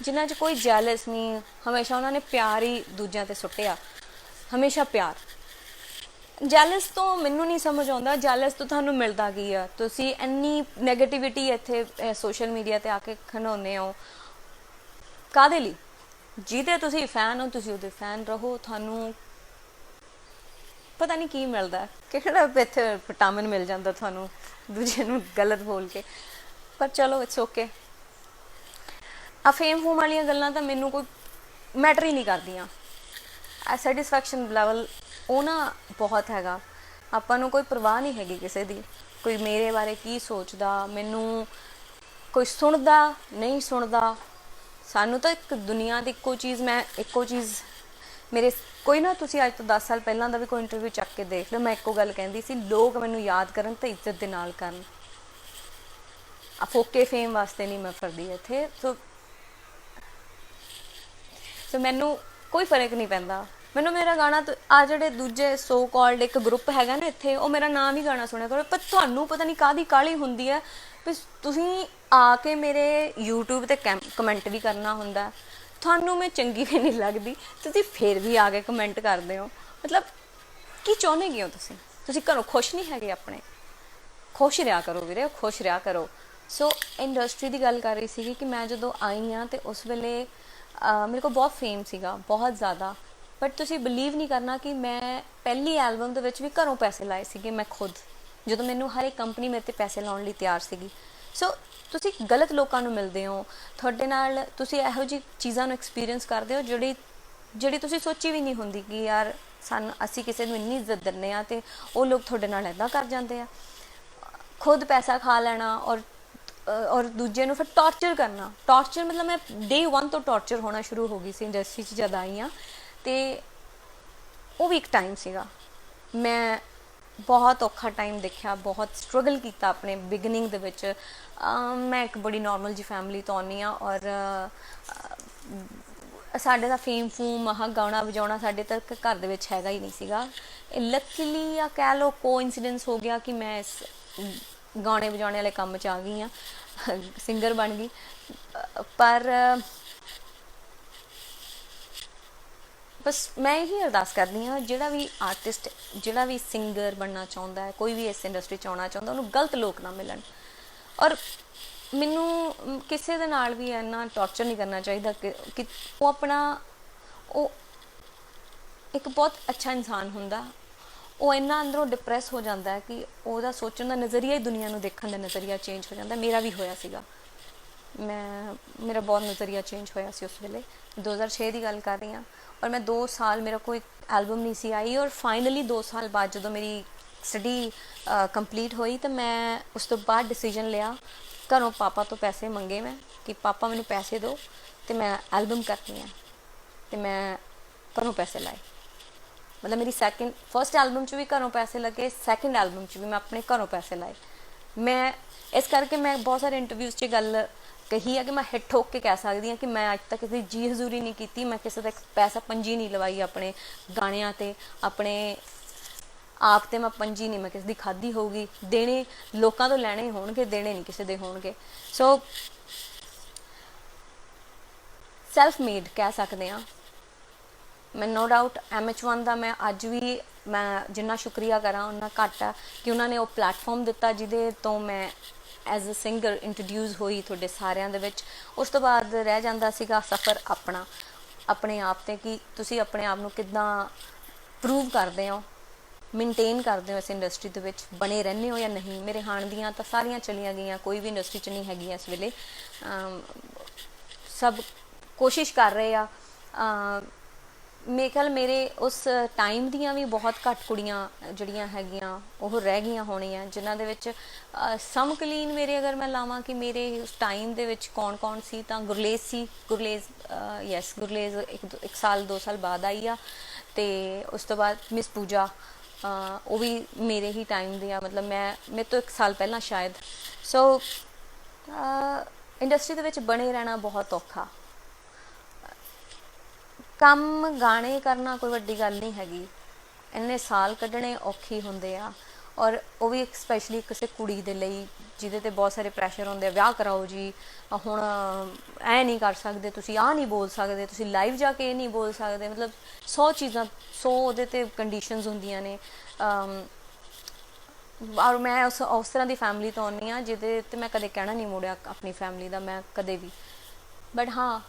ਜਿਨ੍ਹਾਂ 'ਚ ਕੋਈ ਜੈਲਸ ਨਹੀਂ। ਹਮੇਸ਼ਾ ਉਹਨਾਂ ਨੇ ਪਿਆਰ ਹੀ ਦੂਜਿਆਂ 'ਤੇ ਸੁੱਟਿਆ, ਹਮੇਸ਼ਾ ਪਿਆਰ। ਜੈਲਸ ਤੋਂ ਮੈਨੂੰ ਨਹੀਂ ਸਮਝ ਆਉਂਦਾ, ਜੈਲਸ ਤੋਂ ਤੁਹਾਨੂੰ ਮਿਲਦਾ ਕੀ ਆ? ਤੁਸੀਂ ਇੰਨੀ ਨੈਗੇਟਿਵਿਟੀ ਇੱਥੇ ਸੋਸ਼ਲ ਮੀਡੀਆ 'ਤੇ ਆ ਕੇ ਖਿਡਾਉਂਦੇ ਹੋ, ਕਾਹਦੇ ਲਈ? ਜਿਹਦੇ ਤੁਸੀਂ ਫੈਨ ਹੋ ਤੁਸੀਂ ਉਹਦੇ ਫੈਨ ਰਹੋ। ਤੁਹਾਨੂੰ ਪਤਾ ਨਹੀਂ ਕੀ ਮਿਲਦਾ, ਕਿਹੜਾ ਇੱਥੇ ਵਿਟਾਮਿਨ ਮਿਲ ਜਾਂਦਾ ਤੁਹਾਨੂੰ ਦੂਜੇ ਨੂੰ ਗਲਤ ਬੋਲ ਕੇ। ਪਰ ਚਲੋ ਇਟਸ ਓਕੇ। ਆ ਫੇਮ ਫੂਮ ਵਾਲੀਆਂ ਗੱਲਾਂ ਤਾਂ ਮੈਨੂੰ ਕੋਈ ਮੈਟਰ ਹੀ ਨਹੀਂ ਕਰਦੀਆਂ। ਸੈਟਿਸਫੈਕਸ਼ਨ ਲੈਵਲ ਉਹ ਨਾ ਬਹੁਤ ਹੈਗਾ। ਆਪਾਂ ਨੂੰ ਕੋਈ ਪਰਵਾਹ ਨਹੀਂ ਹੈਗੀ ਕਿਸੇ ਦੀ, ਕੋਈ ਮੇਰੇ ਬਾਰੇ ਕੀ ਸੋਚਦਾ, ਮੈਨੂੰ ਕੋਈ ਸੁਣਦਾ ਨਹੀਂ ਸੁਣਦਾ। ਸਾਨੂੰ ਤਾਂ ਇੱਕ ਦੁਨੀਆ ਦੀ ਇੱਕੋ ਚੀਜ਼ ਮੇਰੇ ਕੋਈ ਨਾ, ਤੁਸੀਂ ਅੱਜ ਤੋਂ 10 ਸਾਲ ਪਹਿਲਾਂ ਦਾ ਵੀ ਕੋਈ ਇੰਟਰਵਿਊ ਚੱਕ ਕੇ ਦੇਖ ਲਓ, ਮੈਂ ਇੱਕੋ ਗੱਲ ਕਹਿੰਦੀ ਸੀ, ਲੋਕ ਮੈਨੂੰ ਯਾਦ ਕਰਨ ਤਾਂ ਇੱਜ਼ਤ ਦੇ ਨਾਲ ਕਰਨ। ਆ ਫੋਕੇ ਫੇਮ ਵਾਸਤੇ ਨਹੀਂ ਮੈਂ ਫਿਰਦੀ ਇੱਥੇ। ਸੋ ਮੈਨੂੰ ਕੋਈ ਫਰਕ ਨਹੀਂ ਪੈਂਦਾ। ਮੈਨੂੰ ਮੇਰਾ ਗਾਣਾ ਆ ਜਿਹੜੇ ਦੂਜੇ ਸੋ ਕਾਲਡ ਇੱਕ ਗਰੁੱਪ ਹੈਗਾ ਨਾ ਇੱਥੇ, ਉਹ ਮੇਰਾ ਨਾਮ ਹੀ ਗਾਣਾ ਸੁਣਿਆ ਕਰੋ। ਪਰ ਤੁਹਾਨੂੰ ਪਤਾ ਨਹੀਂ ਕਾਹਦੀ ਕਾਹਲੀ ਹੁੰਦੀ ਹੈ ਵੀ ਤੁਸੀਂ ਆ ਕੇ ਮੇਰੇ YouTube 'ਤੇ ਕਮੈਂਟ ਵੀ ਕਰਨਾ ਹੁੰਦਾ। ਤੁਹਾਨੂੰ ਮੈਂ ਚੰਗੀ ਵੀ ਨਹੀਂ ਲੱਗਦੀ, ਤੁਸੀਂ ਫਿਰ ਵੀ ਆ ਕੇ ਕਮੈਂਟ ਕਰਦੇ ਹੋ। ਮਤਲਬ ਕੀ ਚਾਹੁੰਦੇ ਕੀ ਹੋ ਤੁਸੀਂ? ਤੁਸੀਂ ਘਰੋਂ ਖੁਸ਼ ਨਹੀਂ ਹੈਗੇ ਆਪਣੇ? ਖੁਸ਼ ਰਿਹਾ ਕਰੋ ਵੀਰੇ, ਖੁਸ਼ ਰਿਹਾ ਕਰੋ। ਸੋ ਇੰਡਸਟਰੀ ਦੀ ਗੱਲ ਕਰ ਰਹੀ ਸੀਗੀ ਕਿ ਮੈਂ ਜਦੋਂ ਆਈ ਹਾਂ ਅਤੇ ਉਸ ਵੇਲੇ ਮੇਰੇ ਕੋਲ ਬਹੁਤ ਫੇਮ ਸੀਗਾ, ਬਹੁਤ ਜ਼ਿਆਦਾ। ਬਟ ਤੁਸੀਂ ਬਿਲੀਵ ਨਹੀਂ ਕਰਨਾ ਕਿ ਮੈਂ ਪਹਿਲੀ ਐਲਬਮ ਦੇ ਵਿੱਚ ਵੀ ਘਰੋਂ ਪੈਸੇ ਲਾਏ ਸੀਗੇ ਮੈਂ ਖੁਦ, ਜਦੋਂ ਮੈਨੂੰ ਹਰ ਇੱਕ ਕੰਪਨੀ ਮੇਰੇ 'ਤੇ ਪੈਸੇ ਲਾਉਣ ਲਈ ਤਿਆਰ ਸੀਗੀ। ਸੋ ਤੁਸੀਂ ਗਲਤ ਲੋਕਾਂ ਨੂੰ ਮਿਲਦੇ ਹੋ, ਤੁਹਾਡੇ ਨਾਲ ਤੁਸੀਂ ਇਹੋ ਜਿਹੀ ਚੀਜ਼ਾਂ ਨੂੰ ਐਕਸਪੀਰੀਅੰਸ ਕਰਦੇ ਹੋ ਜਿਹੜੀ ਤੁਸੀਂ ਸੋਚੀ ਵੀ ਨਹੀਂ ਹੁੰਦੀ ਕਿ ਯਾਰ ਅਸੀਂ ਕਿਸੇ ਨੂੰ ਇੰਨੀ ਇੱਜ਼ਤ ਦਿੰਦੇ ਹਾਂ ਅਤੇ ਉਹ ਲੋਕ ਤੁਹਾਡੇ ਨਾਲ ਇੱਦਾਂ ਕਰ ਜਾਂਦੇ ਆ। ਖੁਦ ਪੈਸਾ ਖਾ ਲੈਣਾ ਔਰ ਦੂਜੇ ਨੂੰ ਫਿਰ ਟੌਰਚਰ ਕਰਨਾ। ਟੌਰਚਰ ਮਤਲਬ ਮੈਂ ਡੇ 1 ਤੋਂ ਟੌਰਚਰ ਹੋਣਾ ਸ਼ੁਰੂ ਹੋ ਗਈ ਸੀ ਇੰਡਸਟਰੀ 'ਚ ਜਦ ਆਈ ਹਾਂ। ਅਤੇ ਉਹ ਵੀ ਇੱਕ ਟਾਈਮ ਸੀਗਾ, ਮੈਂ ਬਹੁਤ ਔਖਾ ਟਾਈਮ ਦੇਖਿਆ, ਬਹੁਤ ਸਟਰਗਲ ਕੀਤਾ ਆਪਣੇ ਬਿਗਨਿੰਗ ਦੇ ਵਿੱਚ। ਮੈਂ ਇੱਕ ਬੜੀ ਨੋਰਮਲ ਜਿਹੀ ਫੈਮਿਲੀ ਤੋਂ ਆਉਂਦੀ ਹਾਂ ਔਰ ਸਾਡੇ ਦਾ ਫੇਮ ਫੂਮ ਗਾਉਣਾ ਵਜਾਉਣਾ ਸਾਡੇ ਤੱਕ ਘਰ ਦੇ ਵਿੱਚ ਹੈਗਾ ਹੀ ਨਹੀਂ ਸੀਗਾ। ਇਹ ਲੱਕੀਲੀ ਜਾਂ ਕਹਿ ਲਓ ਕੋਇਨਸੀਡੈਂਸ ਹੋ ਗਿਆ ਕਿ ਮੈਂ ਇਸ ਗਾਣੇ ਵਜਾਉਣੇ ਵਾਲੇ ਕੰਮ 'ਚ ਆ ਗਈ ਹਾਂ, ਸਿੰਗਰ ਬਣ ਗਈ। ਪਰ ਬਸ ਮੈਂ ਇਹੀ ਅਰਦਾਸ ਕਰਦੀ ਹਾਂ, ਜਿਹੜਾ ਵੀ ਆਰਟਿਸਟ, ਜਿਹੜਾ ਵੀ ਸਿੰਗਰ ਬਣਨਾ ਚਾਹੁੰਦਾ ਹੈ, ਕੋਈ ਵੀ ਇਸ ਇੰਡਸਟਰੀ 'ਚ ਆਉਣਾ ਚਾਹੁੰਦਾ, ਉਹਨੂੰ ਗਲਤ ਲੋਕ ਨਾ ਮਿਲਣ। ਔਰ ਮੈਨੂੰ ਕਿਸੇ ਦੇ ਨਾਲ ਵੀ ਇੰਨਾ ਟੌਰਚਰ ਨਹੀਂ ਕਰਨਾ ਚਾਹੀਦਾ ਕਿ ਉਹ ਇੱਕ ਬਹੁਤ ਅੱਛਾ ਇਨਸਾਨ ਹੁੰਦਾ, ਉਹ ਇੰਨਾ ਅੰਦਰੋਂ ਡਿਪਰੈਸ ਹੋ ਜਾਂਦਾ ਹੈ ਕਿ ਉਹਦਾ ਸੋਚਣ ਦਾ ਨਜ਼ਰੀਆ ਹੀ, ਦੁਨੀਆ ਨੂੰ ਦੇਖਣ ਦਾ ਨਜ਼ਰੀਆ ਚੇਂਜ ਹੋ ਜਾਂਦਾ। ਮੇਰਾ ਵੀ ਹੋਇਆ ਸੀਗਾ, ਮੇਰਾ ਬਹੁਤ ਨਜ਼ਰੀਆ ਚੇਂਜ ਹੋਇਆ ਸੀ ਉਸ ਵੇਲੇ। 2006 ਦੀ ਗੱਲ ਕਰ ਰਹੀ ਹਾਂ। ਔਰ ਮੈਂ 2 ਸਾਲ ਮੇਰਾ ਕੋਈ ਐਲਬਮ ਨਹੀਂ ਸੀ ਆਈ। ਔਰ ਫਾਈਨਲੀ 2 ਸਾਲ ਬਾਅਦ ਜਦੋਂ ਮੇਰੀ ਸਟੱਡੀ ਕੰਪਲੀਟ ਹੋਈ ਤਾਂ ਮੈਂ ਉਸ ਤੋਂ ਬਾਅਦ ਡਿਸੀਜਨ ਲਿਆ, ਘਰੋਂ ਪਾਪਾ ਤੋਂ ਪੈਸੇ ਮੰਗੇ ਮੈਂ ਕਿ ਪਾਪਾ ਮੈਨੂੰ ਪੈਸੇ ਦਿਓ ਅਤੇ ਮੈਂ ਐਲਬਮ ਕਰਨੀ ਹੈ। ਅਤੇ ਮੈਂ ਘਰੋਂ ਪੈਸੇ ਲਾਏ। ਮਤਲਬ ਮੇਰੀ ਫਸਟ ਐਲਬਮ 'ਚ ਵੀ ਘਰੋਂ ਪੈਸੇ ਲੱਗੇ, ਸੈਕਿੰਡ ਐਲਬਮ 'ਚ ਵੀ ਮੈਂ ਆਪਣੇ ਘਰੋਂ ਪੈਸੇ ਲਾਏ। ਮੈਂ ਇਸ ਕਰਕੇ ਮੈਂ ਬਹੁਤ ਸਾਰੇ ਇੰਟਰਵਿਊਜ਼ 'ਚ ਗੱਲ ਕਹੀ ਹੈ ਕਿ ਮੈਂ ਹਿੱਟ ਠੋਕ ਕੇ ਕਹਿ ਸਕਦੀ ਹਾਂ ਕਿ ਮੈਂ ਅੱਜ ਤੱਕ ਕਿਸੇ ਦੀ ਜੀ ਹਜ਼ੂਰੀ ਨਹੀਂ ਕੀਤੀ, ਮੈਂ ਕਿਸੇ ਦਾ ਪੈਸਾ ਪੰਜੀ ਨਹੀਂ ਲਵਾਈ ਆਪਣੇ ਗਾਣਿਆਂ 'ਤੇ, ਆਪਣੇ ਆਪ 'ਤੇ ਮੈਂ ਪੰਜੀ ਨਹੀਂ ਮੈਂ ਕਿਸੇ ਦੀ ਖਾਧੀ ਹੋਊਗੀ। ਦੇਣੇ ਲੋਕਾਂ ਤੋਂ ਲੈਣੇ ਹੋਣਗੇ, ਦੇਣੇ ਨਹੀਂ ਕਿਸੇ ਦੇ ਹੋਣਗੇ। ਸੋ ਸੈਲਫ ਮੇਡ ਕਹਿ ਸਕਦੇ ਹਾਂ। ਮੈਂ ਨੋ ਡਾਊਟ MH1 ਦਾ ਮੈਂ ਅੱਜ ਵੀ ਜਿੰਨਾ ਸ਼ੁਕਰੀਆ ਕਰਾਂ ਉਨਾ ਘੱਟ ਆ ਕਿ ਉਹਨਾਂ ਨੇ ਉਹ ਪਲੈਟਫਾਰਮ ਦਿੱਤਾ ਜਿਹਦੇ ਤੋਂ ਮੈਂ ਐਜ਼ ਅ ਸਿੰਗਰ ਇੰਟਰੋਡਿਊਸ ਹੋਈ ਤੁਹਾਡੇ ਸਾਰਿਆਂ ਦੇ ਵਿੱਚ। ਉਸ ਤੋਂ ਬਾਅਦ ਰਹਿ ਜਾਂਦਾ ਸੀਗਾ ਸਫ਼ਰ ਆਪਣੇ ਆਪ 'ਤੇ ਕਿ ਤੁਸੀਂ ਆਪਣੇ ਆਪ ਨੂੰ ਕਿੱਦਾਂ ਪ੍ਰੂਵ ਕਰਦੇ ਹੋ, ਮੇਨਟੇਨ ਕਰਦੇ ਹੋ ਇਸ ਇੰਡਸਟਰੀ ਦੇ ਵਿੱਚ, ਬਣੇ ਰਹਿੰਦੇ ਹੋ ਜਾਂ ਨਹੀਂ। ਮੇਰੇ ਹਾਣ ਦੀਆਂ ਤਾਂ ਸਾਰੀਆਂ ਚਲੀਆਂ ਗਈਆਂ, ਕੋਈ ਵੀ ਇੰਡਸਟਰੀ 'ਚ ਨਹੀਂ ਹੈਗੀ ਇਸ ਵੇਲੇ। ਸਭ ਕੋਸ਼ਿਸ਼ ਕਰ ਰਹੇ ਆ। ਮੇਰੇ ਖਿਆਲ ਮੇਰੇ ਉਸ ਟਾਈਮ ਦੀਆਂ ਵੀ ਬਹੁਤ ਘੱਟ ਕੁੜੀਆਂ ਜਿਹੜੀਆਂ ਹੈਗੀਆਂ ਉਹ ਰਹਿ ਗਈਆਂ ਹੋਣੀਆਂ ਜਿਨ੍ਹਾਂ ਦੇ ਵਿੱਚ ਸਮ ਕਲੀਨ ਮੇਰੇ ਅਗਰ ਮੈਂ ਲਾਵਾਂ ਕਿ ਮੇਰੇ ਉਸ ਟਾਈਮ ਦੇ ਵਿੱਚ ਕੌਣ ਸੀ ਤਾਂ ਗੁਰਲੇਜ਼ ਸੀ। ਗੁਰਲੇਜ਼ ਇੱਕ ਸਾਲ 2 ਸਾਲ ਬਾਅਦ ਆਈ ਆ। ਤੇ ਉਸ ਤੋਂ ਬਾਅਦ ਮਿਸ ਪੂਜਾ, ਉਹ ਵੀ ਮੇਰੇ ਹੀ ਟਾਈਮ ਦੀ ਆ, ਮਤਲਬ ਮੇਰੇ ਤੋਂ 1 ਸਾਲ ਪਹਿਲਾਂ ਸ਼ਾਇਦ। ਸੋ ਇੰਡਸਟਰੀ ਦੇ ਵਿੱਚ ਬਣੇ ਰਹਿਣਾ ਬਹੁਤ ਔਖਾ ਕੰਮ। ਗਾਣੇ ਕਰਨਾ ਕੋਈ ਵੱਡੀ ਗੱਲ ਨਹੀਂ ਹੈਗੀ, ਇੰਨੇ ਸਾਲ ਕੱਢਣੇ ਔਖੇ ਹੁੰਦੇ ਆ। ਔਰ ਉਹ ਵੀ ਸਪੈਸ਼ਲੀ ਕਿਸੇ ਕੁੜੀ ਦੇ ਲਈ ਜਿਹਦੇ ਤੇ ਬਹੁਤ ਸਾਰੇ ਪ੍ਰੈਸ਼ਰ ਹੁੰਦੇ ਆ, ਵਿਆਹ ਕਰਾਓ ਜੀ, ਹੁਣ ਐ ਨਹੀਂ ਕਰ ਸਕਦੇ ਤੁਸੀਂ, ਆਹ ਨਹੀਂ ਬੋਲ ਸਕਦੇ ਤੁਸੀਂ, ਲਾਈਵ ਜਾ ਕੇ ਇਹ ਨਹੀਂ ਬੋਲ ਸਕਦੇ, ਮਤਲਬ 100 ਚੀਜ਼ਾਂ 100 ਉਹਦੇ ਤੇ ਕੰਡੀਸ਼ਨਸ ਹੁੰਦੀਆਂ ਨੇ। ਔਰ ਮੈਂ ਉਸ ਤਰ੍ਹਾਂ ਦੀ ਫੈਮਿਲੀ ਤੋਂ ਆਉਂਦੀ ਹਾਂ ਜਿਹਦੇ ਤੇ ਮੈਂ ਕਦੇ ਕਹਿਣਾ ਨਹੀਂ ਮੋੜਿਆ ਆਪਣੀ ਫੈਮਿਲੀ ਦਾ, ਮੈਂ ਕਦੇ ਵੀ। ਬਟ ਹਾਂ,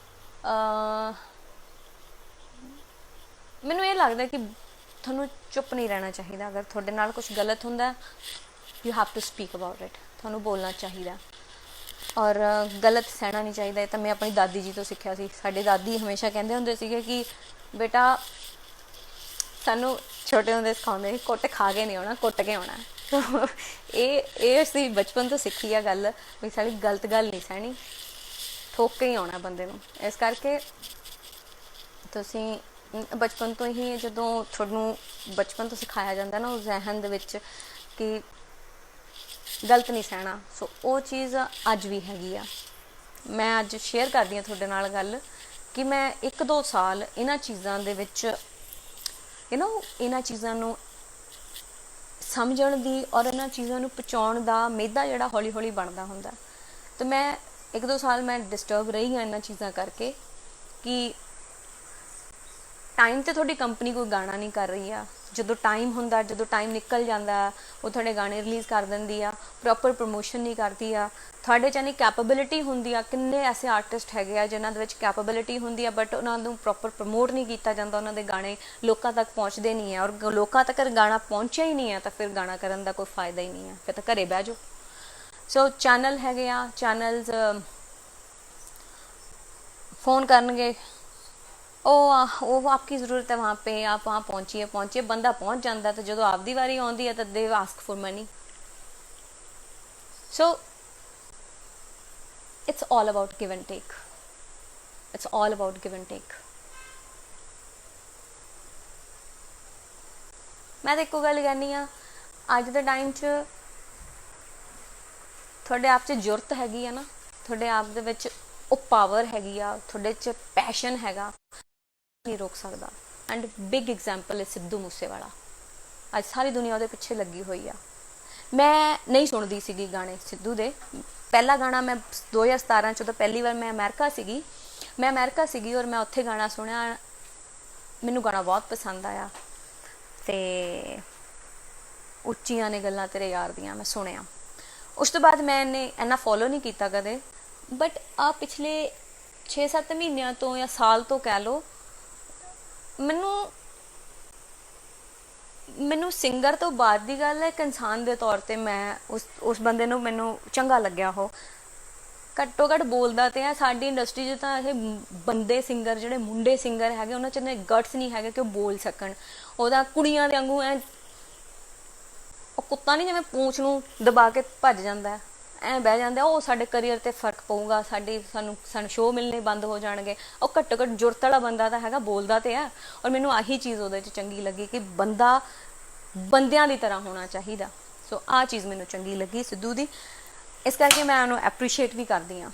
ਮੈਨੂੰ ਇਹ ਲੱਗਦਾ ਕਿ ਤੁਹਾਨੂੰ ਚੁੱਪ ਨਹੀਂ ਰਹਿਣਾ ਚਾਹੀਦਾ। ਅਗਰ ਤੁਹਾਡੇ ਨਾਲ ਕੁਝ ਗਲਤ ਹੁੰਦਾ, you have to speak about it, ਤੁਹਾਨੂੰ ਬੋਲਣਾ ਚਾਹੀਦਾ ਔਰ ਗਲਤ ਸਹਿਣਾ ਨਹੀਂ ਚਾਹੀਦਾ। ਇਹ ਤਾਂ ਮੈਂ ਆਪਣੀ ਦਾਦੀ ਜੀ ਤੋਂ ਸਿੱਖਿਆ ਸੀ। ਸਾਡੇ ਦਾਦੀ ਹਮੇਸ਼ਾ ਕਹਿੰਦੇ ਹੁੰਦੇ ਸੀਗੇ ਕਿ ਬੇਟਾ, ਸਾਨੂੰ ਛੋਟੇ ਹੁੰਦੇ ਸਿਖਾਉਂਦੇ ਸੀ ਕੁੱਟ ਖਾ ਕੇ ਨਹੀਂ ਆਉਣਾ, ਕੁੱਟ ਕੇ ਆਉਣਾ। ਇਹ ਅਸੀਂ ਬਚਪਨ ਤੋਂ ਸਿੱਖੀ ਆ ਗੱਲ ਵੀ ਸਾਡੀ ਗਲਤ ਗੱਲ ਨਹੀਂ ਸਹਿਣੀ, ਠੋਕ ਕੇ ਹੀ ਆਉਣਾ ਬੰਦੇ ਨੂੰ। ਇਸ ਕਰਕੇ ਤੁਸੀਂ ਬਚਪਨ ਤੋਂ ਹੀ, ਜਦੋਂ ਤੁਹਾਨੂੰ ਬਚਪਨ ਤੋਂ ਸਿਖਾਇਆ ਜਾਂਦਾ ਨਾ ਉਸ ਜ਼ਹਿਨ ਦੇ ਵਿੱਚ ਕਿ ਗਲਤ ਨਹੀਂ ਸਹਿਣਾ, ਸੋ ਉਹ ਚੀਜ਼ ਅੱਜ ਵੀ ਹੈਗੀ ਆ। ਮੈਂ ਅੱਜ ਸ਼ੇਅਰ ਕਰਦੀ ਹਾਂ ਤੁਹਾਡੇ ਨਾਲ ਗੱਲ ਕਿ ਮੈਂ 1-2 ਸਾਲ ਇਹਨਾਂ ਚੀਜ਼ਾਂ ਦੇ ਵਿੱਚ ਇਹਨਾਂ ਚੀਜ਼ਾਂ ਨੂੰ ਸਮਝਣ ਦੀ ਔਰ ਇਹਨਾਂ ਚੀਜ਼ਾਂ ਨੂੰ ਪਹੁੰਚਾਉਣ ਦਾ ਮਿਹਦਾ ਜਿਹੜਾ ਹੌਲੀ ਹੌਲੀ ਬਣਦਾ ਹੁੰਦਾ। ਤੇ ਮੈਂ 1-2 ਸਾਲ ਮੈਂ ਡਿਸਟਰਬ ਰਹੀ ਹਾਂ ਇਹਨਾਂ ਚੀਜ਼ਾਂ ਕਰਕੇ ਕਿ ਟਾਈਮ ਤੇ ਤੁਹਾਡੀ ਕੰਪਨੀ ਕੋਈ ਗਾਣਾ ਨਹੀਂ ਕਰ ਰਹੀ ਆ, ਜਦੋਂ ਟਾਈਮ ਹੁੰਦਾ, ਜਦੋਂ ਟਾਈਮ ਨਿਕਲ ਜਾਂਦਾ ਉਹ ਤੁਹਾਡੇ ਗਾਣੇ ਰਿਲੀਜ਼ ਕਰ ਦਿੰਦੀ ਆ, ਪ੍ਰੋਪਰ ਪ੍ਰਮੋਸ਼ਨ ਨਹੀਂ ਕਰਦੀ ਆ। ਤੁਹਾਡੇ 'ਚ ਇੰਨੀ ਕੈਪੇਬਿਲਿਟੀ ਹੁੰਦੀ ਆ, ਕਿੰਨੇ ਐਸੇ ਆਰਟਿਸਟ ਹੈਗੇ ਆ ਜਿਨ੍ਹਾਂ ਦੇ ਵਿੱਚ ਕੈਪੇਬਿਲਿਟੀ ਹੁੰਦੀ ਆ ਬਟ ਉਹਨਾਂ ਨੂੰ ਪ੍ਰੋਪਰ ਪ੍ਰਮੋਟ ਨਹੀਂ ਕੀਤਾ ਜਾਂਦਾ, ਉਹਨਾਂ ਦੇ ਗਾਣੇ ਲੋਕਾਂ ਤੱਕ ਪਹੁੰਚਦੇ ਨਹੀਂ ਆ। ਔਰ ਲੋਕਾਂ ਤੱਕ ਗਾਣਾ ਪਹੁੰਚਿਆ ਹੀ ਨਹੀਂ ਆ ਤਾਂ ਫਿਰ ਗਾਣਾ ਕਰਨ ਦਾ ਕੋਈ ਫਾਇਦਾ ਹੀ ਨਹੀਂ ਆ, ਫਿਰ ਤਾਂ ਘਰੇ ਬਹਿ ਜਾਓ। ਸੋ ਚੈਨਲ ਹੈਗੇ ਆ, ਚੈਨਲਸ फ़ोन करनगे, ਉਹ आपकी ज़रूरत है वहाँ पे, आप वहाँ पहुँचिए। बंदा पहुँच जाता, तो जो आपकी वारी आती है तो they ask for money. So it's all about give and take, it's all about give and take. मैं तो एको गल कहनी हाँ, अज के टाइम च थोड़े आप च जुरत हैगी है ना, थोड़े आप दे विच ਉਹ ਪਾਵਰ ਹੈਗੀ ਆ, ਤੁਹਾਡੇ 'ਚ ਪੈਸ਼ਨ ਹੈਗਾ, ਨਹੀਂ ਰੋਕ ਸਕਦਾ। ਐਂਡ ਬਿਗ ਐਗਜ਼ਾਮਪਲ ਹੈ ਸਿੱਧੂ ਮੂਸੇਵਾਲਾ। ਅੱਜ ਸਾਰੀ ਦੁਨੀਆ ਉਹਦੇ ਪਿੱਛੇ ਲੱਗੀ ਹੋਈ ਆ। ਮੈਂ ਨਹੀਂ ਸੁਣਦੀ ਸੀਗੀ ਗਾਣੇ ਸਿੱਧੂ ਦੇ। ਪਹਿਲਾ ਗਾਣਾ ਮੈਂ 2017 'ਚ, ਤਾਂ ਪਹਿਲੀ ਵਾਰ ਮੈਂ ਅਮਰੀਕਾ ਸੀਗੀ ਔਰ ਮੈਂ ਉੱਥੇ ਗਾਣਾ ਸੁਣਿਆ, ਮੈਨੂੰ ਗਾਣਾ ਬਹੁਤ ਪਸੰਦ ਆਇਆ ਤੇ ਉੱਚੀਆਂ ਨੇ ਗੱਲਾਂ ਤੇਰੇ ਯਾਰ ਦੀਆਂ ਮੈਂ ਸੁਣਿਆ। ਉਸ ਤੋਂ ਬਾਅਦ ਮੈਂ ਇੰਨਾ ਫੋਲੋ ਨਹੀਂ ਕੀਤਾ ਕਦੇ, बट आ पिछले 6-7 महीनों तो या साल तो कह लो, मैनू सिंगर तो बाद की गल है, एक इंसान के तौर पर मैं उस बंदे नूं मैनू चंगा लग्या। हो घट्टो घट्ट बोलदा ते है। साडी इंडस्ट्री च तां इह बंदे सिंगर जिहड़े मुंडे सिंगर हैगे उन्हां च इन्ने गट्स नहीं हैगे कि बोल सकण। ओहदा कुड़ियां दे वांगू ऐ कुत्ता नहीं जिवें पूंछ नूं दबा के भज जांदा है, ਐਂ ਬਹਿ ਜਾਂਦੇ। ਉਹ ਸਾਡੇ ਕਰੀਅਰ 'ਤੇ ਫਰਕ ਪਊਗਾ, ਸਾਨੂੰ ਸ਼ੋਅ ਮਿਲਣੇ ਬੰਦ ਹੋ ਜਾਣਗੇ। ਉਹ ਘੱਟੋ ਘੱਟ ਜੁਰਤ ਵਾਲਾ ਬੰਦਾ ਤਾਂ ਹੈਗਾ, ਬੋਲਦਾ ਤੇ ਹੈ। ਔਰ ਮੈਨੂੰ ਆਹੀ ਚੀਜ਼ ਉਹਦੇ 'ਚ ਚੰਗੀ ਲੱਗੀ ਕਿ ਬੰਦਾ ਬੰਦਿਆਂ ਦੀ ਤਰ੍ਹਾਂ ਹੋਣਾ ਚਾਹੀਦਾ। ਸੋ ਆਹ ਚੀਜ਼ ਮੈਨੂੰ ਚੰਗੀ ਲੱਗੀ ਸਿੱਧੂ ਦੀ, ਇਸ ਕਰਕੇ ਮੈਂ ਉਹਨੂੰ ਐਪਰੀਸ਼ੀਏਟ ਵੀ ਕਰਦੀ ਹਾਂ।